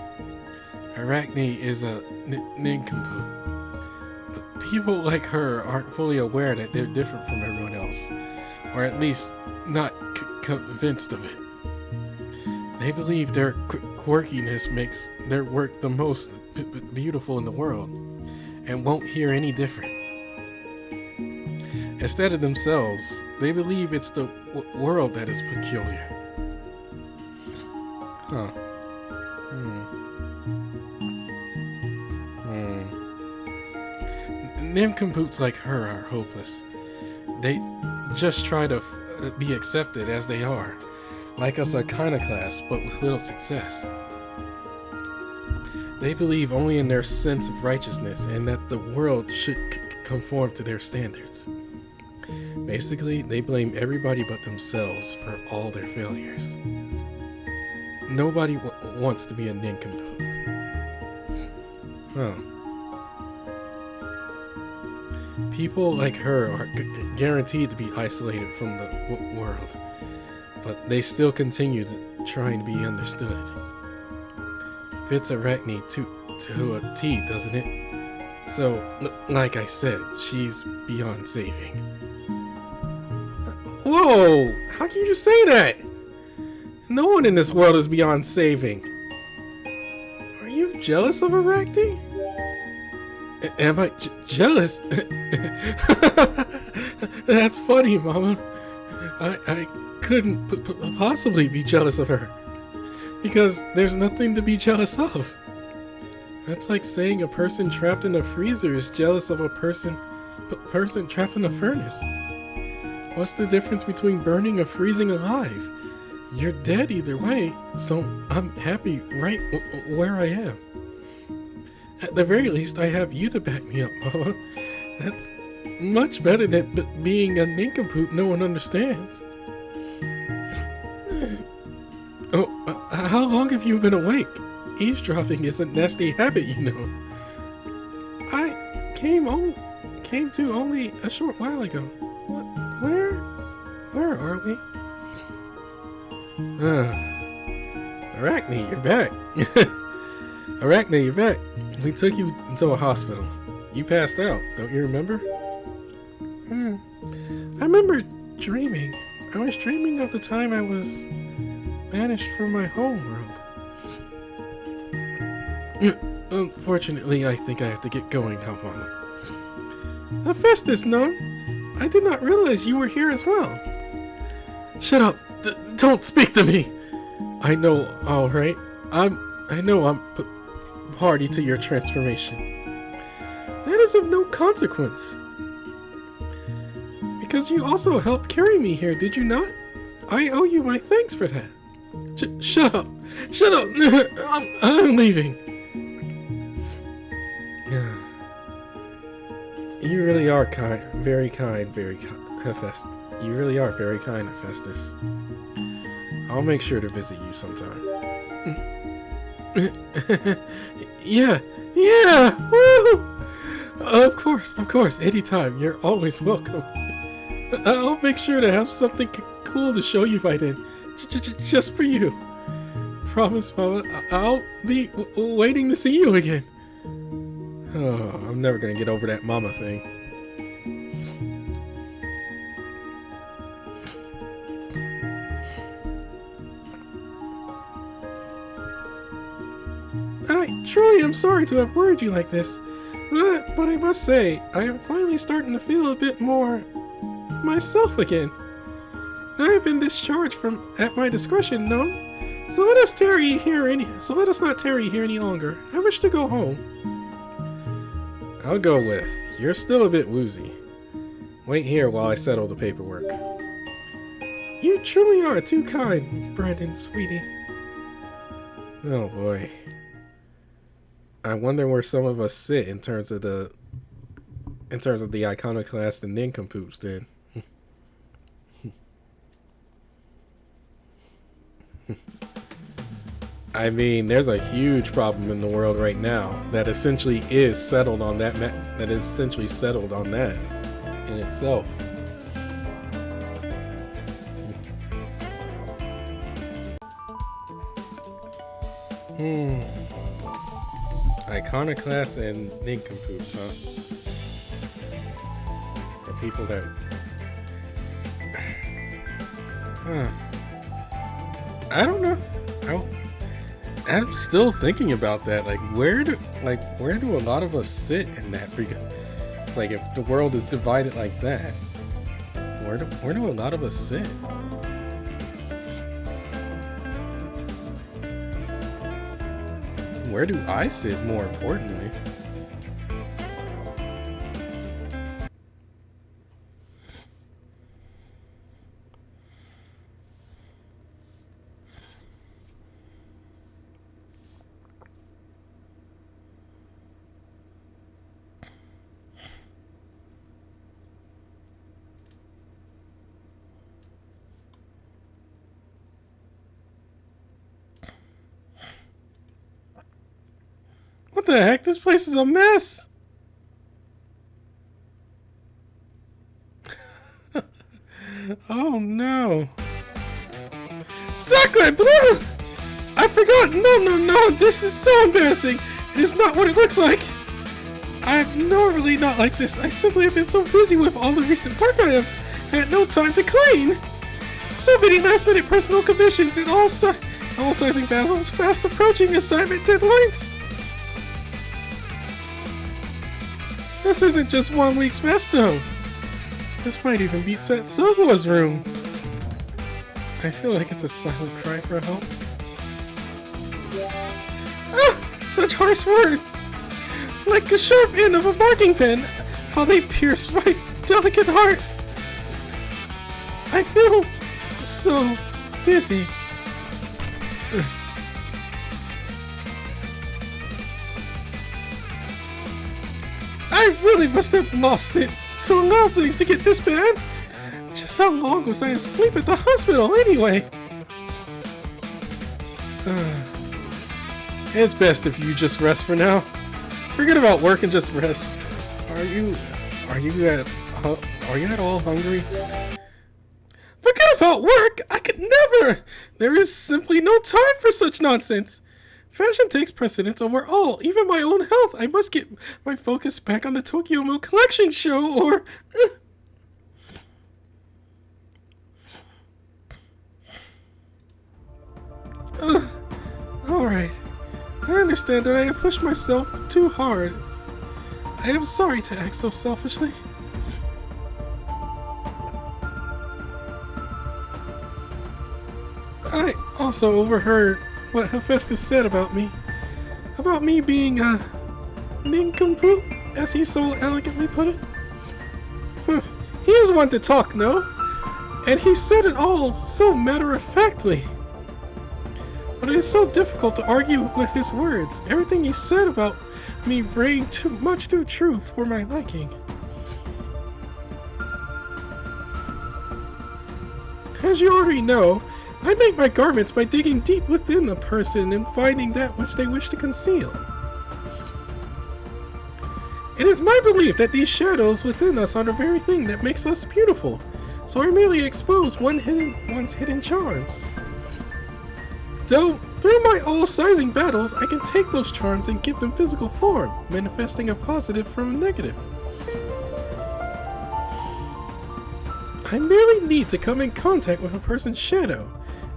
Arachne is a nincompoop. But people like her aren't fully aware that they're different from everyone else. or at least not convinced of it. They believe their quirkiness makes their work the most beautiful in the world, and won't hear any different. Instead of themselves, they believe it's the world that is peculiar. Huh. Nincompoops like her are hopeless. They just try to be accepted as they are, like us iconoclasts, but with little success. They believe only in their sense of righteousness and that the world should conform to their standards. Basically, they blame everybody but themselves for all their failures. Nobody wants to be a nincompoop. Huh. People like her are guaranteed to be isolated from the world, but they still continue trying to be understood. Fits Arachne to a T, doesn't it? So, like I said, she's beyond saving. Whoa! How can you just say that? No one in this world is beyond saving. Are you jealous of Arachne? Am I jealous? That's funny, Mama. I couldn't possibly be jealous of her, because there's nothing to be jealous of. That's like saying a person trapped in a freezer is jealous of a person trapped in a furnace. What's the difference between burning or freezing alive? You're dead either way, so I'm happy right where I am. At the very least, I have you to back me up, Mama. That's much better than being a nincompoop no one understands. Oh, how long have you been awake? Eavesdropping is a nasty habit, you know. I came to only a short while ago. Where are we? Arachne, you're back. Arachne, you're back. We took you into a hospital. You passed out, don't you remember? I remember dreaming. I was dreaming of the time I was banished from my home world. Unfortunately, I think I have to get going now, Mama. Hephaestus, no? I did not realize you were here as well. Shut up! Don't speak to me! I know, alright. I know I'm party to your transformation. That is of no consequence. Because you also helped carry me here, did you not? I owe you my thanks for that. Shut up! Shut up! I'm leaving. You really are very kind, Hephaestus. You really are very kind, Hephaestus. I'll make sure to visit you sometime. Yeah! Woo! Of course, anytime. You're always welcome. I'll make sure to have something cool to show you by then. Just for you. Promise, Mama, I'll be waiting to see you again. Oh, I'm never gonna get over that Mama thing. I truly am sorry to have worried you like this, but I must say, I am finally starting to feel a bit more myself again. I have been discharged from at my discretion, no? So let us not tarry here any longer. I wish to go home. I'll go with. You're still a bit woozy. Wait here while I settle the paperwork. You truly are too kind, Brandon, sweetie. Oh boy. I wonder where some of us sit in terms of the iconoclast and nincompoops then. I mean, there's a huge problem in the world right now that essentially is settled on that in itself. Iconoclasts and nincompoops, huh? Or people that I don't know. I'm still thinking about that. Like, where do a lot of us sit in that regard? It's like, if the world is divided like that, where do a lot of us sit? Where do I sit, more importantly? What the heck? This place is a mess! Oh no. Sakura Blue! I forgot! No, this is so embarrassing! It is not what it looks like! I'm normally not like this. I simply have been so busy with all the recent work I have had no time to clean! So many last-minute personal commissions and all sizing battles, fast approaching assignment deadlines! This isn't just 1 week's festo. This might even beat Setsuga's room. I feel like it's a silent cry for help. Ah! Such harsh words! Like the sharp end of a marking pen, how they pierce my delicate heart. I feel so dizzy. I really must have lost it to allow things to get this bad. Just how long was I asleep at the hospital anyway? It's best if you just rest for now. Forget about work and just rest. Are you at all hungry? Forget about work! I could never! There is simply no time for such nonsense. Fashion takes precedence over all, even my own health. I must get my focus back on the Tokyo Milk Collection show, or... Alright. I understand that I have pushed myself too hard. I am sorry to act so selfishly. I also overheard what Hephaestus said about me. About me being a nincompoop, as he so elegantly put it. He is one to talk, no? And he said it all so matter-of-factly. But it is so difficult to argue with his words. Everything he said about me rang too much too true for my liking. As you already know, I make my garments by digging deep within the person and finding that which they wish to conceal. It is my belief that these shadows within us are the very thing that makes us beautiful, so I merely expose one's hidden charms. Though, through my all-sizing battles, I can take those charms and give them physical form, manifesting a positive from a negative. I merely need to come in contact with a person's shadow,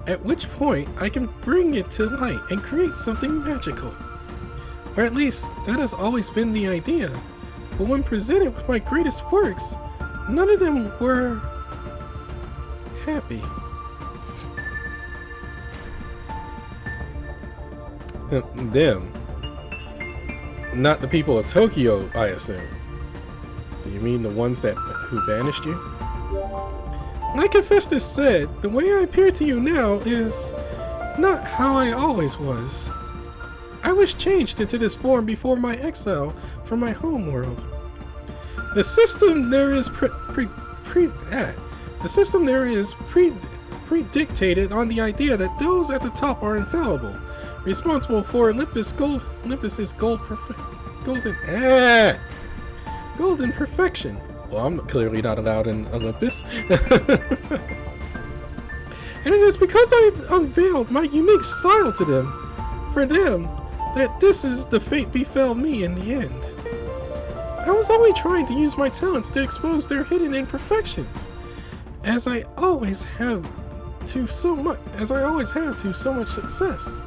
at which point I can bring it to light and create something magical. Or at least, that has always been the idea. But when presented with my greatest works, none of them were happy. Them. Not the people of Tokyo, I assume. Do you mean the ones who banished you? Like Hephaestus said, the way I appear to you now is not how I always was. I was changed into this form before my exile from my home world. The system there is predictated on the idea that those at the top are infallible, responsible for Olympus's golden perfection. Well, I'm clearly not allowed in Olympus. And it is because I've unveiled my unique style to them, for them, that this is the fate befell me in the end. I was only trying to use my talents to expose their hidden imperfections, as I always have to so much, as I always have to so much success.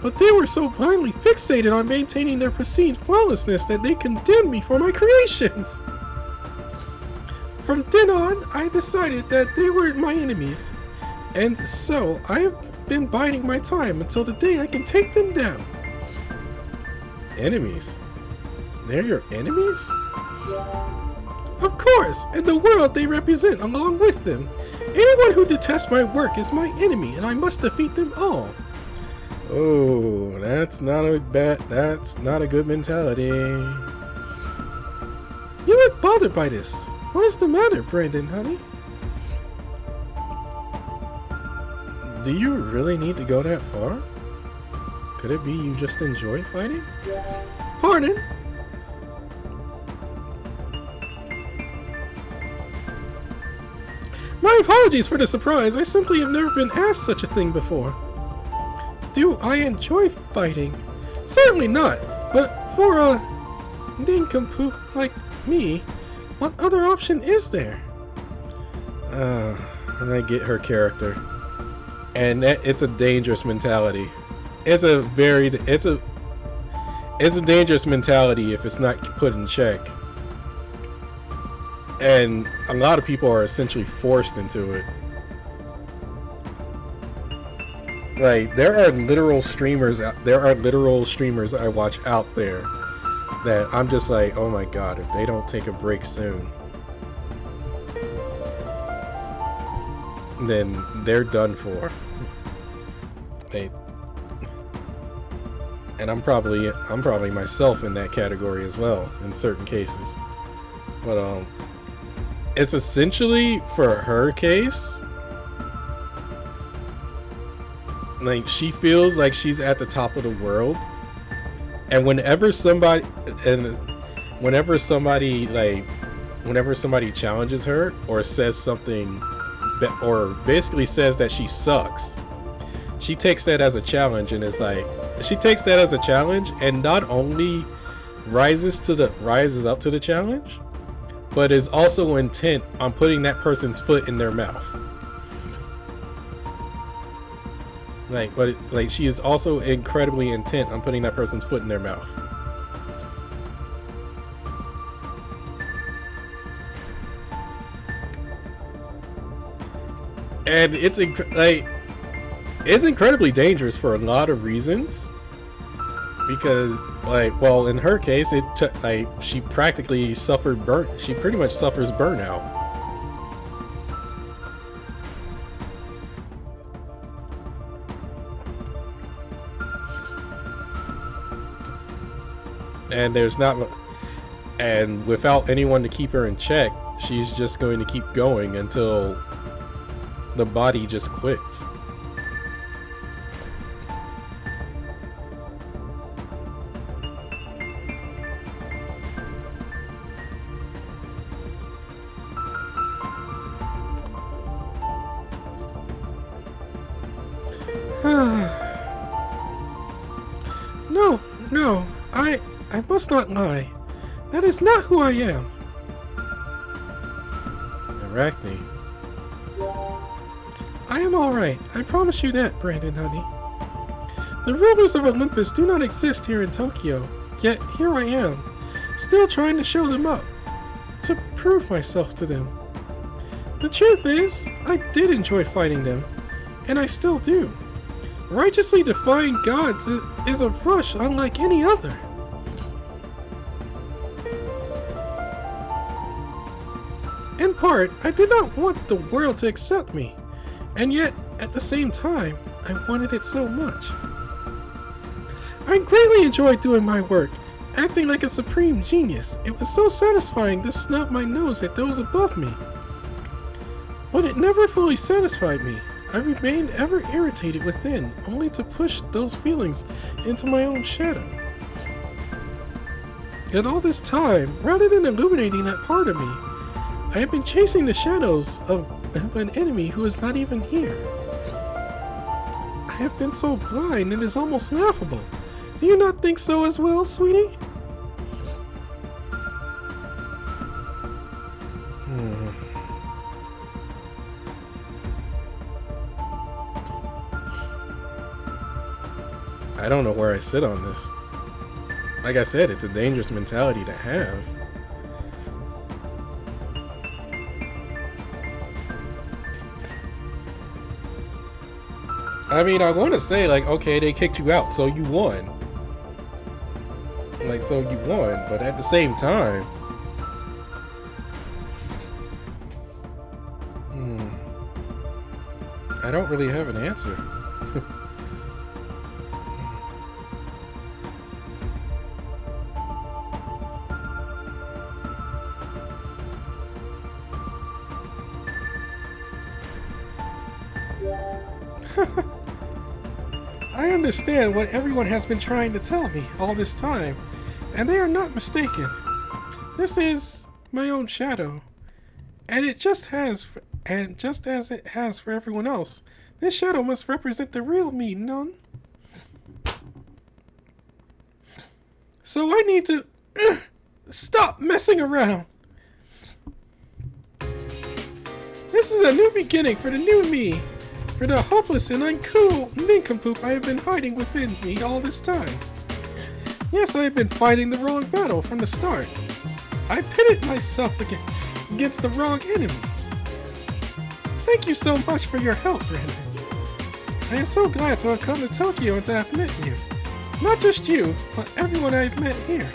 But they were so blindly fixated on maintaining their perceived flawlessness that they condemned me for my creations. From then on, I decided that they were my enemies, and so I have been biding my time until the day I can take them down. Enemies? They're your enemies? Of course, and the world they represent along with them. Anyone who detests my work is my enemy, and I must defeat them all. Oh, that's not a good mentality. You look bothered by this. What is the matter, Brandon, honey? Do you really need to go that far? Could it be you just enjoy fighting? Pardon? My apologies for the surprise. I simply have never been asked such a thing before. Do I enjoy fighting? Certainly not. But for a nincompoop like me, what other option is there? And I get her character. And it's a dangerous mentality. It's a dangerous mentality if it's not put in check. And a lot of people are essentially forced into it. Like, there are literal streamers I watch out there that I'm just like, oh my god, if they don't take a break soon, then they're done for. And I'm probably myself in that category as well in certain cases. But it's essentially, for her case, like, she feels like she's at the top of the world, and whenever somebody challenges her or says something, or basically says that she sucks, she takes that as a challenge, and is like, and not only rises up to the challenge, but is also intent on putting that person's foot in their mouth. Like, she is also incredibly intent on putting that person's foot in their mouth. And it's incredibly dangerous for a lot of reasons. Because, like, well, in her case, she pretty much suffers burnout. And without anyone to keep her in check, she's just going to keep going until the body just quits. No, I must not lie. That is not who I am. Arachne. I am alright. I promise you that, Brandon, honey. The rulers of Olympus do not exist here in Tokyo, yet here I am, still trying to show them up, to prove myself to them. The truth is, I did enjoy fighting them, and I still do. Righteously defying gods is a rush unlike any other. In part, I did not want the world to accept me, and yet, at the same time, I wanted it so much. I greatly enjoyed doing my work, acting like a supreme genius. It was so satisfying to snub my nose at those above me. But it never fully satisfied me. I remained ever irritated within, only to push those feelings into my own shadow. And all this time, rather than illuminating that part of me, I have been chasing the shadows of an enemy who is not even here. I have been so blind it is almost laughable. Do you not think so as well, sweetie? I don't know where I sit on this. Like I said, it's a dangerous mentality to have. I mean, I want to say, like, okay, they kicked you out, so you won. Like, so you won, but at the same time... I don't really have an answer. I understand what everyone has been trying to tell me all this time, and they are not mistaken. This is my own shadow, and it just has, and just as it has for everyone else, this shadow must represent the real me, none. So I need to stop messing around. This is a new beginning for the new me. For the hopeless and uncool nincompoop I have been hiding within me all this time. Yes, I have been fighting the wrong battle from the start. I pitted myself against the wrong enemy. Thank you so much for your help, Brandon. I am so glad to have come to Tokyo and to have met you. Not just you, but everyone I've met here.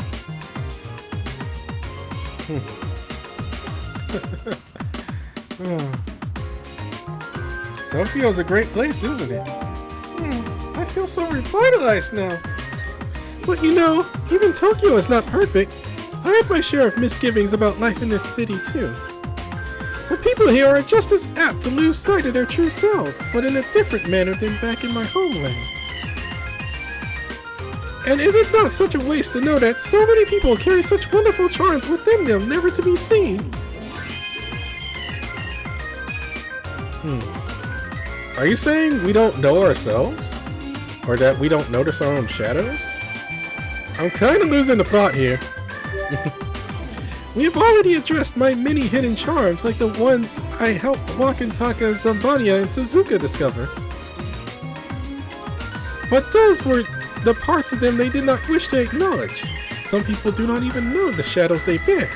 Tokyo's a great place, isn't it? I feel so revitalized now. But you know, even Tokyo is not perfect. I have my share of misgivings about life in this city too. The people here are just as apt to lose sight of their true selves, but in a different manner than back in my homeland. And is it not such a waste to know that so many people carry such wonderful charms within them, never to be seen? Are you saying we don't know ourselves? Or that we don't notice our own shadows? I'm kinda losing the plot here. We have already addressed my many hidden charms, like the ones I helped Wakantaka, Zambania, and Suzuka discover. But those were the parts of them they did not wish to acknowledge. Some people do not even know the shadows they bear.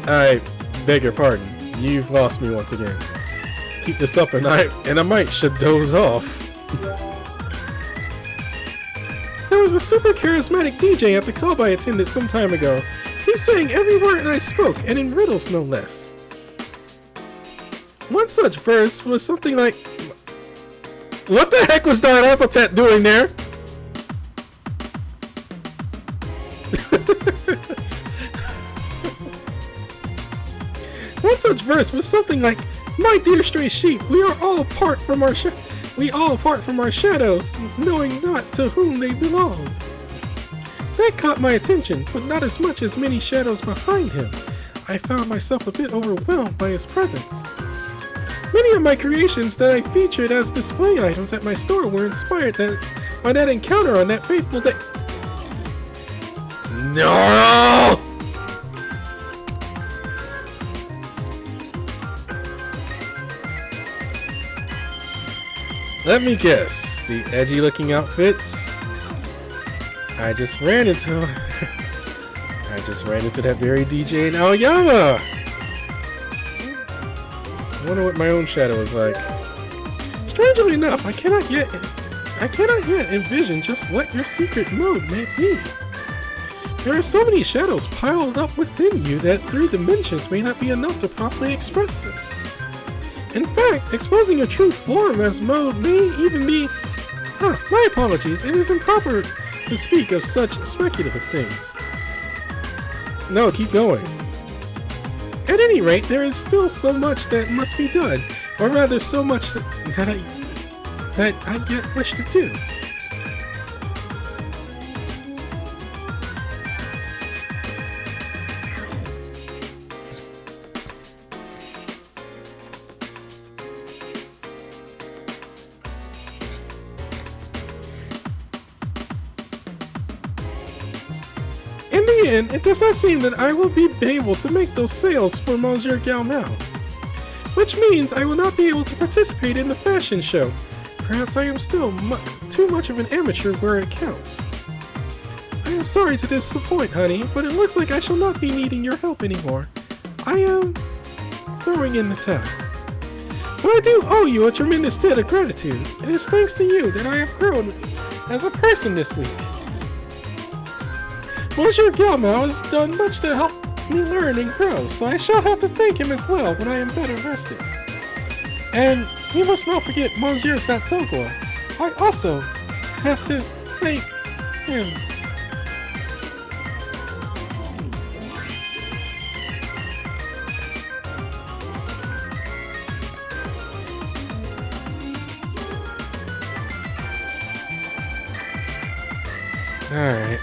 I beg your pardon. You've lost me once again. Keep this up and I might should doze off. There was a super charismatic DJ at the club I attended some time ago. He sang every word I spoke, and in riddles no less. One such verse was something like... What the heck was that epithet doing there? One such verse was something like, "My dear stray sheep, we are all apart from our shadows, knowing not to whom they belong." That caught my attention, but not as much as many shadows behind him. I found myself a bit overwhelmed by his presence. Many of my creations that I featured as display items at my store were inspired by that encounter on that fateful day. No! Let me guess. The edgy looking outfits? I just ran into that very DJ in Aoyama. I wonder what my own shadow is like. Strangely enough, I cannot yet envision just what your secret mode may be. There are so many shadows piled up within you that 3 dimensions may not be enough to properly express them. In fact, exposing your true form as mode may even be... my apologies, it is improper to speak of such speculative things. No, keep going. At any rate, there is still so much that must be done, or rather so much that I yet wish to do. In the end, it does not seem that I will be able to make those sales for Monsieur Galmel, which means I will not be able to participate in the fashion show. perhaps I am still too much of an amateur where it counts. I am sorry to disappoint, honey, but it looks like I shall not be needing your help anymore. I am throwing in the towel. But I do owe you a tremendous debt of gratitude. It is thanks to you that I have grown as a person this week. Monsieur Galmau has done much to help me learn and grow, so I shall have to thank him as well when I am better rested. And you must not forget Monsieur Satsogwa. I also have to thank him. Alright.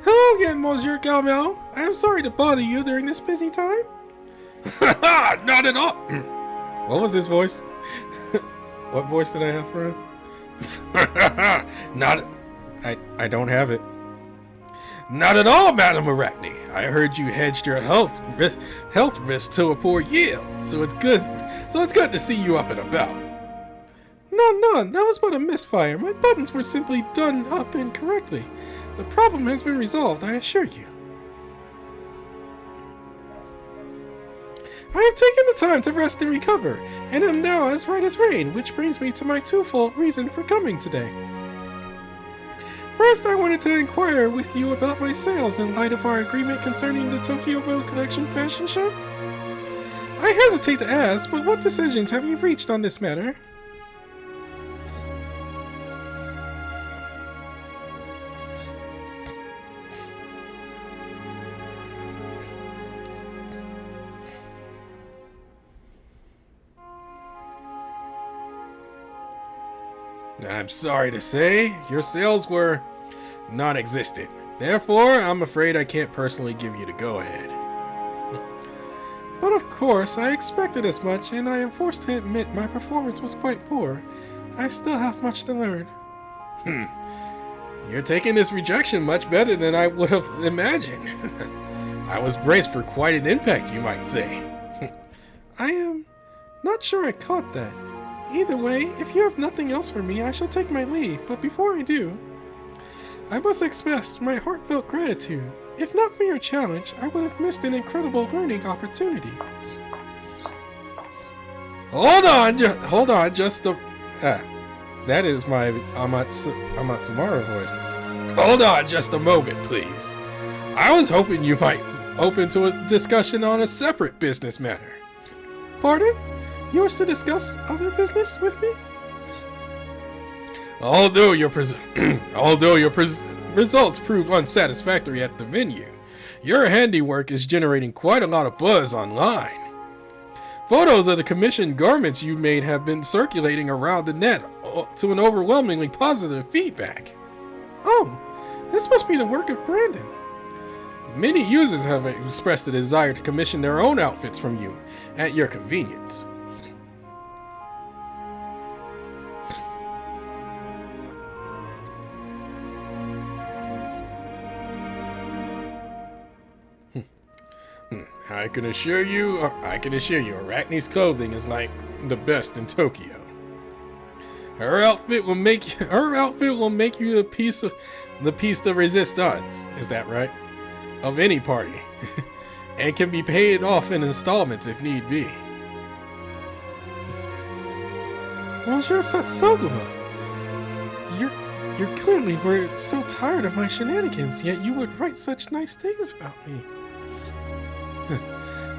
Hello again, Monsieur Galmel. I am sorry to bother you during this busy time. Not at all. What was his voice? What voice did I have for him? Not. I don't have it. Not at all, Madam Arachne. I heard you hedged your health risk to a poor yield, so it's good. So it's good to see you up and about. No, that was but a misfire. My buttons were simply done up incorrectly. The problem has been resolved, I assure you. I have taken the time to rest and recover, and am now as right as rain, which brings me to my twofold reason for coming today. First, I wanted to inquire with you about my sales in light of our agreement concerning the Tokyo Mode Collection fashion show. I hesitate to ask, but what decisions have you reached on this matter? I'm sorry to say, your sales were non-existent. Therefore, I'm afraid I can't personally give you the go-ahead. But of course, I expected as much, and I am forced to admit my performance was quite poor. I still have much to learn. You're taking this rejection much better than I would have imagined. I was braced for quite an impact, you might say. I am not sure I caught that. Either way, if you have nothing else for me, I shall take my leave, but before I do, I must express my heartfelt gratitude. If not for your challenge, I would have missed an incredible learning opportunity. Hold on, just a... that is my Amatsumara voice. Hold on just a moment, please. I was hoping you might open to a discussion on a separate business matter. Pardon? You wish to discuss other business with me? Although your results prove unsatisfactory at the venue, your handiwork is generating quite a lot of buzz online. Photos of the commissioned garments you made have been circulating around the net to an overwhelmingly positive feedback. Oh, this must be the work of Brandon. Many users have expressed a desire to commission their own outfits from you at your convenience. I can assure you, Arachne's clothing is like the best in Tokyo. Her outfit will make you the piece de resistance. Is that right? Of any party, and can be paid off in installments if need be. Monsieur Satsoguma, you clearly were so tired of my shenanigans, yet you would write such nice things about me.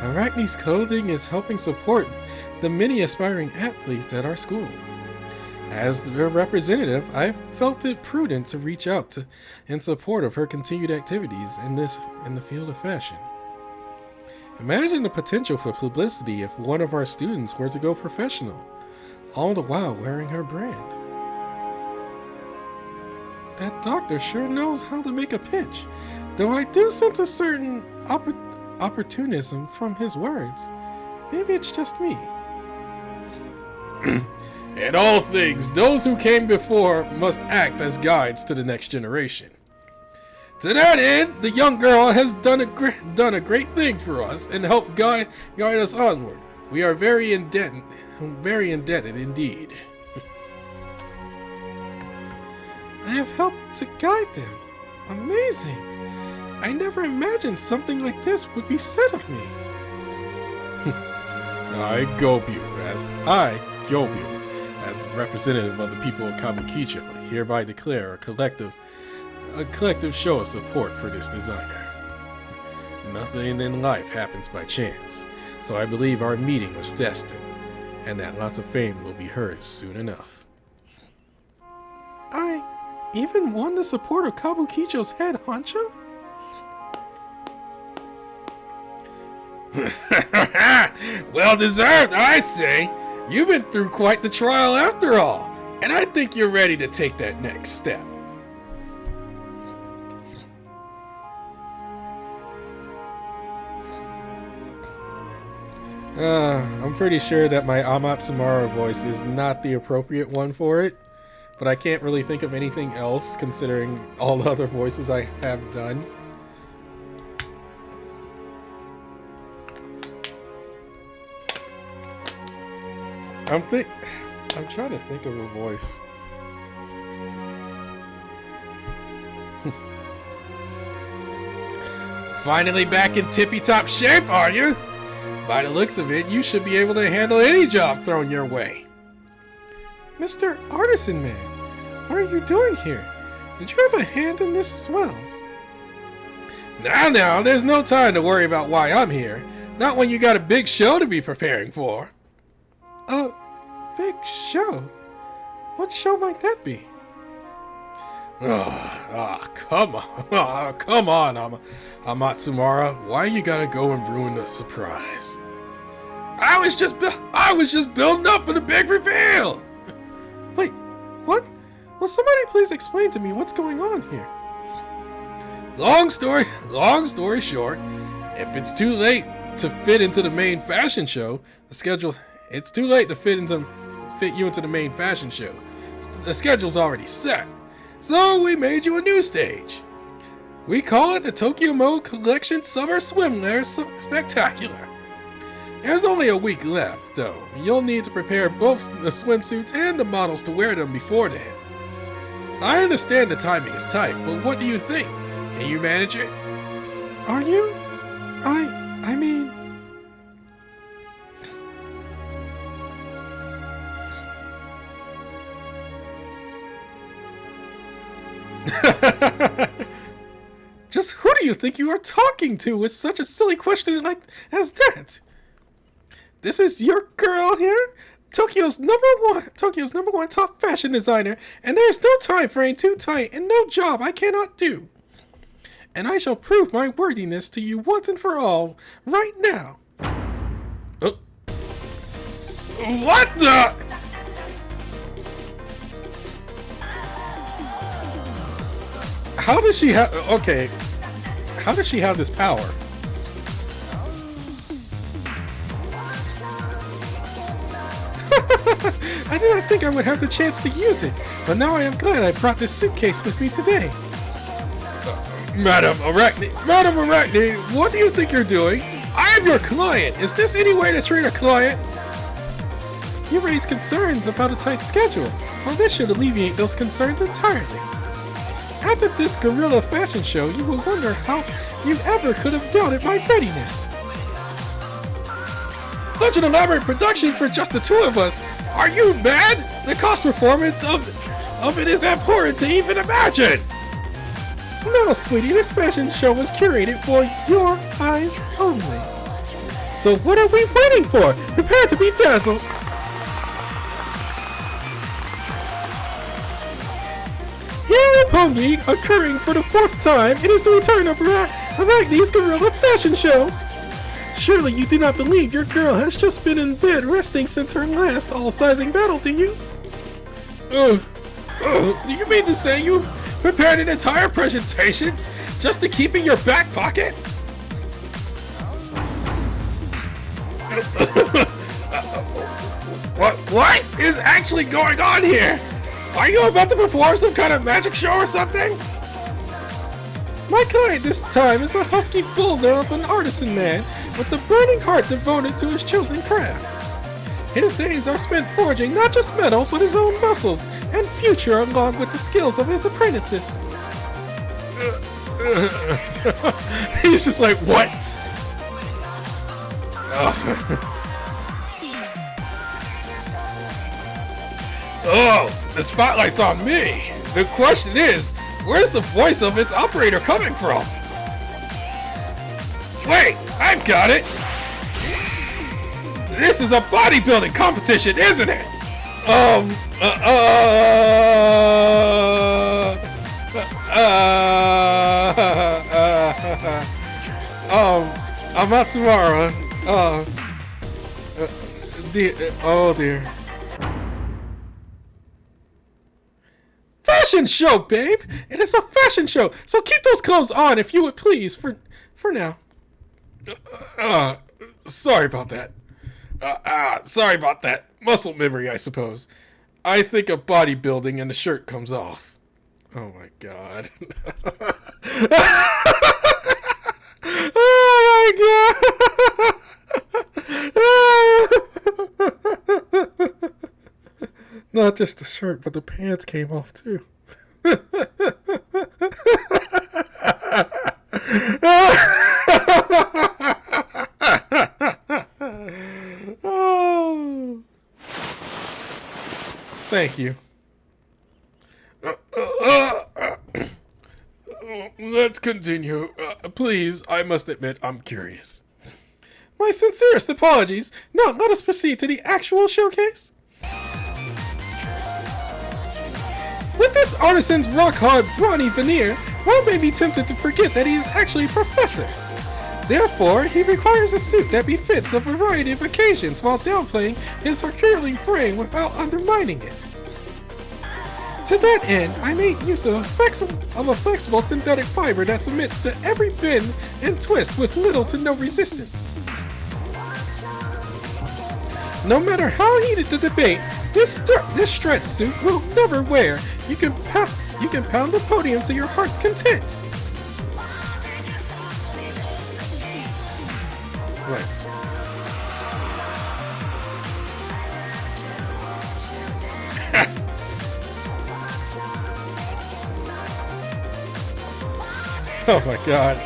Arachne's clothing is helping support the many aspiring athletes at our school. As their representative, I felt it prudent to reach out in support of her continued activities in the field of fashion. Imagine the potential for publicity if one of our students were to go professional, all the while wearing her brand. That doctor sure knows how to make a pitch. Though I do sense a certain opportunism from his words. Maybe it's just me. In all things, those who came before must act as guides to the next generation. To that end, the young girl has done a great thing for us and helped guide us onward. We are very indebted indeed. I have helped to guide them. Amazing. I never imagined something like this would be said of me. I, Gobyu, as representative of the people of Kabukicho, hereby declare a collective show of support for this designer. Nothing in life happens by chance, so I believe our meeting was destined, and that lots of fame will be hers soon enough. I even won the support of Kabukicho's head honcho? Well deserved, I say. You've been through quite the trial after all, and I think you're ready to take that next step. I'm pretty sure that my Amatsumara voice is not the appropriate one for it, but I can't really think of anything else considering all the other voices I have done. I'm trying to think of a voice. Finally back in tippy-top shape, are you? By the looks of it, you should be able to handle any job thrown your way. Mr. Artisan Man, what are you doing here? Did you have a hand in this as well? Now, there's no time to worry about why I'm here. Not when you got a big show to be preparing for. A big show? What show might that be? Come on, Amatsumara. Why you gotta go and ruin the surprise? I was just building up for the big reveal. Wait, what? Will somebody please explain to me what's going on here? Long story short, if it's too late to fit into the main fashion show, it's too late to fit you into the main fashion show. The schedule's already set. So we made you a new stage. We call it the Tokyo Mode Collection Summer Swimwear Spectacular. There's only a week left, though. You'll need to prepare both the swimsuits and the models to wear them before then. I understand the timing is tight, but what do you think? Can you manage it? Are you? I mean... Just who do you think you are talking to with such a silly question as that? This is your girl here, Tokyo's number one top fashion designer, and there is no time frame too tight and no job I cannot do. And I shall prove my worthiness to you once and for all, right now. What the? How does she have... Okay. How does she have this power? I did not think I would have the chance to use it, but now I am glad I brought this suitcase with me today. Madam Arachne, what do you think you're doing? I am your client. Is this any way to treat a client? You raised concerns about a tight schedule. Well, this should alleviate those concerns entirely. After this guerrilla fashion show, you will wonder how you ever could have doubted my readiness. Such an elaborate production for just the two of us. Are you mad? The cost performance of it is abhorrent to even imagine. No, sweetie, this fashion show was curated for your eyes only. So what are we waiting for? Prepare to be dazzled. Here in Pongi, occurring for the 4th time, it is the return of Arachne's Gorilla Fashion Show. Surely you do not believe your girl has just been in bed resting since her last all-sizing battle, do you? Do you mean to say you prepared an entire presentation just to keep in your back pocket? What is actually going on here? Are you about to perform some kind of magic show or something? My client this time is a husky boulder of an artisan man with a burning heart devoted to his chosen craft. His days are spent forging not just metal, but his own muscles and future along with the skills of his apprentices. He's just like, what? Oh, the spotlight's on me. The question is, where's the voice of its operator coming from? Wait, I've got it. This is a bodybuilding competition, isn't it? Amatsumara, oh dear. Fashion show, babe! It is a fashion show, so keep those clothes on if you would please, for now. Sorry about that. Sorry about that. Muscle memory, I suppose. I think of bodybuilding and the shirt comes off. Oh my god. Oh my god! Not just the shirt, but the pants came off too. Oh. Thank you. Let's continue. Please, I must admit, I'm curious. My sincerest apologies. Now let us proceed to the actual showcase. With this artisan's rock-hard brawny veneer, one may be tempted to forget that he is actually a professor. Therefore, he requires a suit that befits a variety of occasions while downplaying his Herculean frame without undermining it. To that end, I made use of a flexible synthetic fiber that submits to every bend and twist with little to no resistance. No matter how heated the debate, this stretch suit will never wear. You can pound the podium to your heart's content. Right. Oh my god.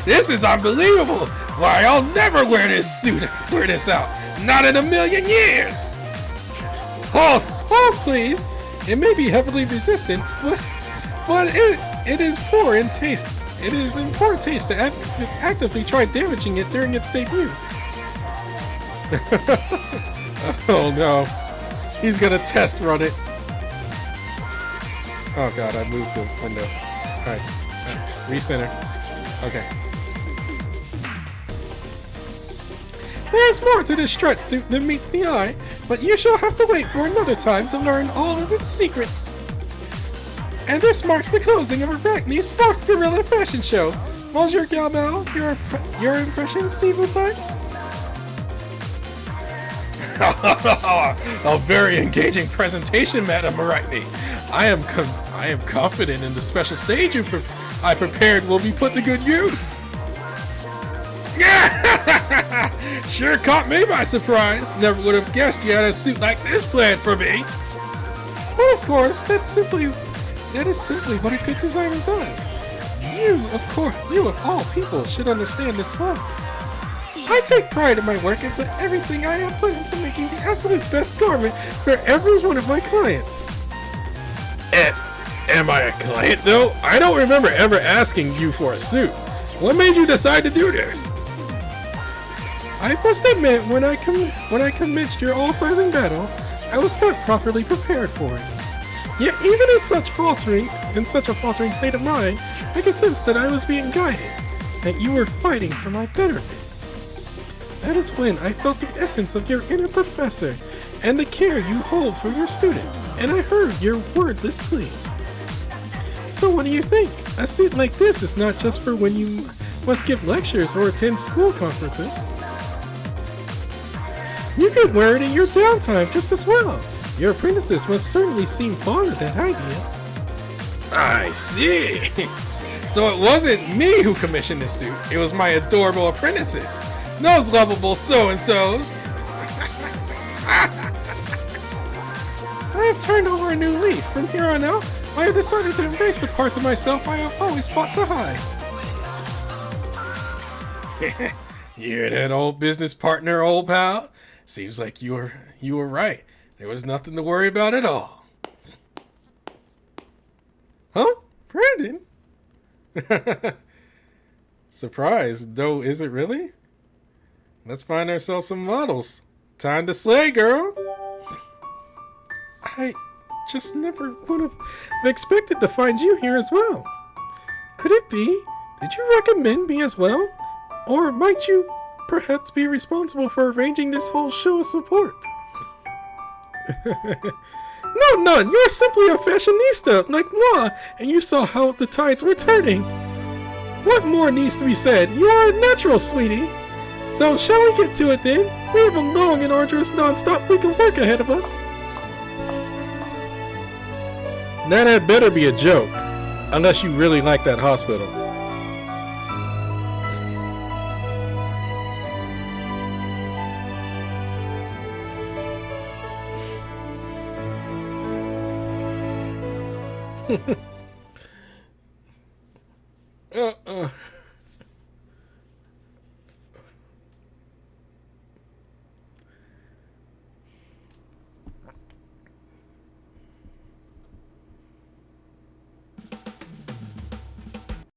This is unbelievable! Why, I'll never wear this out. Not in a million years! Hold, please. It may be heavily resistant, but it is poor in taste. It is in poor taste to actively try damaging it during its debut. Oh no. He's gonna test run it. Oh god, I moved the window. Alright. Recenter. Okay. There's more to this stretch suit than meets the eye, but you shall have to wait for another time to learn all of its secrets. And this marks the closing of Arachne's 4th Guerrilla Fashion Show. Monsieur Galmel, your impressions, s'il vous plaît? A very engaging presentation, Madame Arachne. I am confident in the special stage I prepared will be put to good use. Sure caught me by surprise. Never would have guessed you had a suit like this planned for me. Well, of course, that is simply what a good designer does. You of all people should understand this well. I take pride in my work and put everything I have put into making the absolute best garment for every one of my clients. Am I a client though? I don't remember ever asking you for a suit. What made you decide to do this? I must admit, when I commenced your all-sizing battle, I was not properly prepared for it. Yet even in such a faltering state of mind, I could sense that I was being guided, that you were fighting for my betterment. That is when I felt the essence of your inner professor and the care you hold for your students, and I heard your wordless plea. So what do you think? A suit like this is not just for when you must give lectures or attend school conferences. You could wear it in your downtime just as well. Your apprentices must certainly seem fond of that idea. I see. So it wasn't me who commissioned this suit. It was my adorable apprentices. Those lovable so-and-sos. I have turned over a new leaf. From here on out, I have decided to embrace the parts of myself I have always fought to hide. You're that old business partner, old pal. Seems like you were right. There was nothing to worry about at all. Huh? Brandon? Surprised, though, is it really? Let's find ourselves some models. Time to slay, girl! I just never would have expected to find you here as well. Could it be? Did you recommend me as well? Or might you perhaps be responsible for arranging this whole show of support? No, none. You're simply a fashionista like moi, and you saw how the tides were turning. What more needs to be said? You are a natural, sweetie. So shall we get to it then? We have a long and arduous non-stop week of work ahead of us. That had better be a joke, unless you really like that hospital.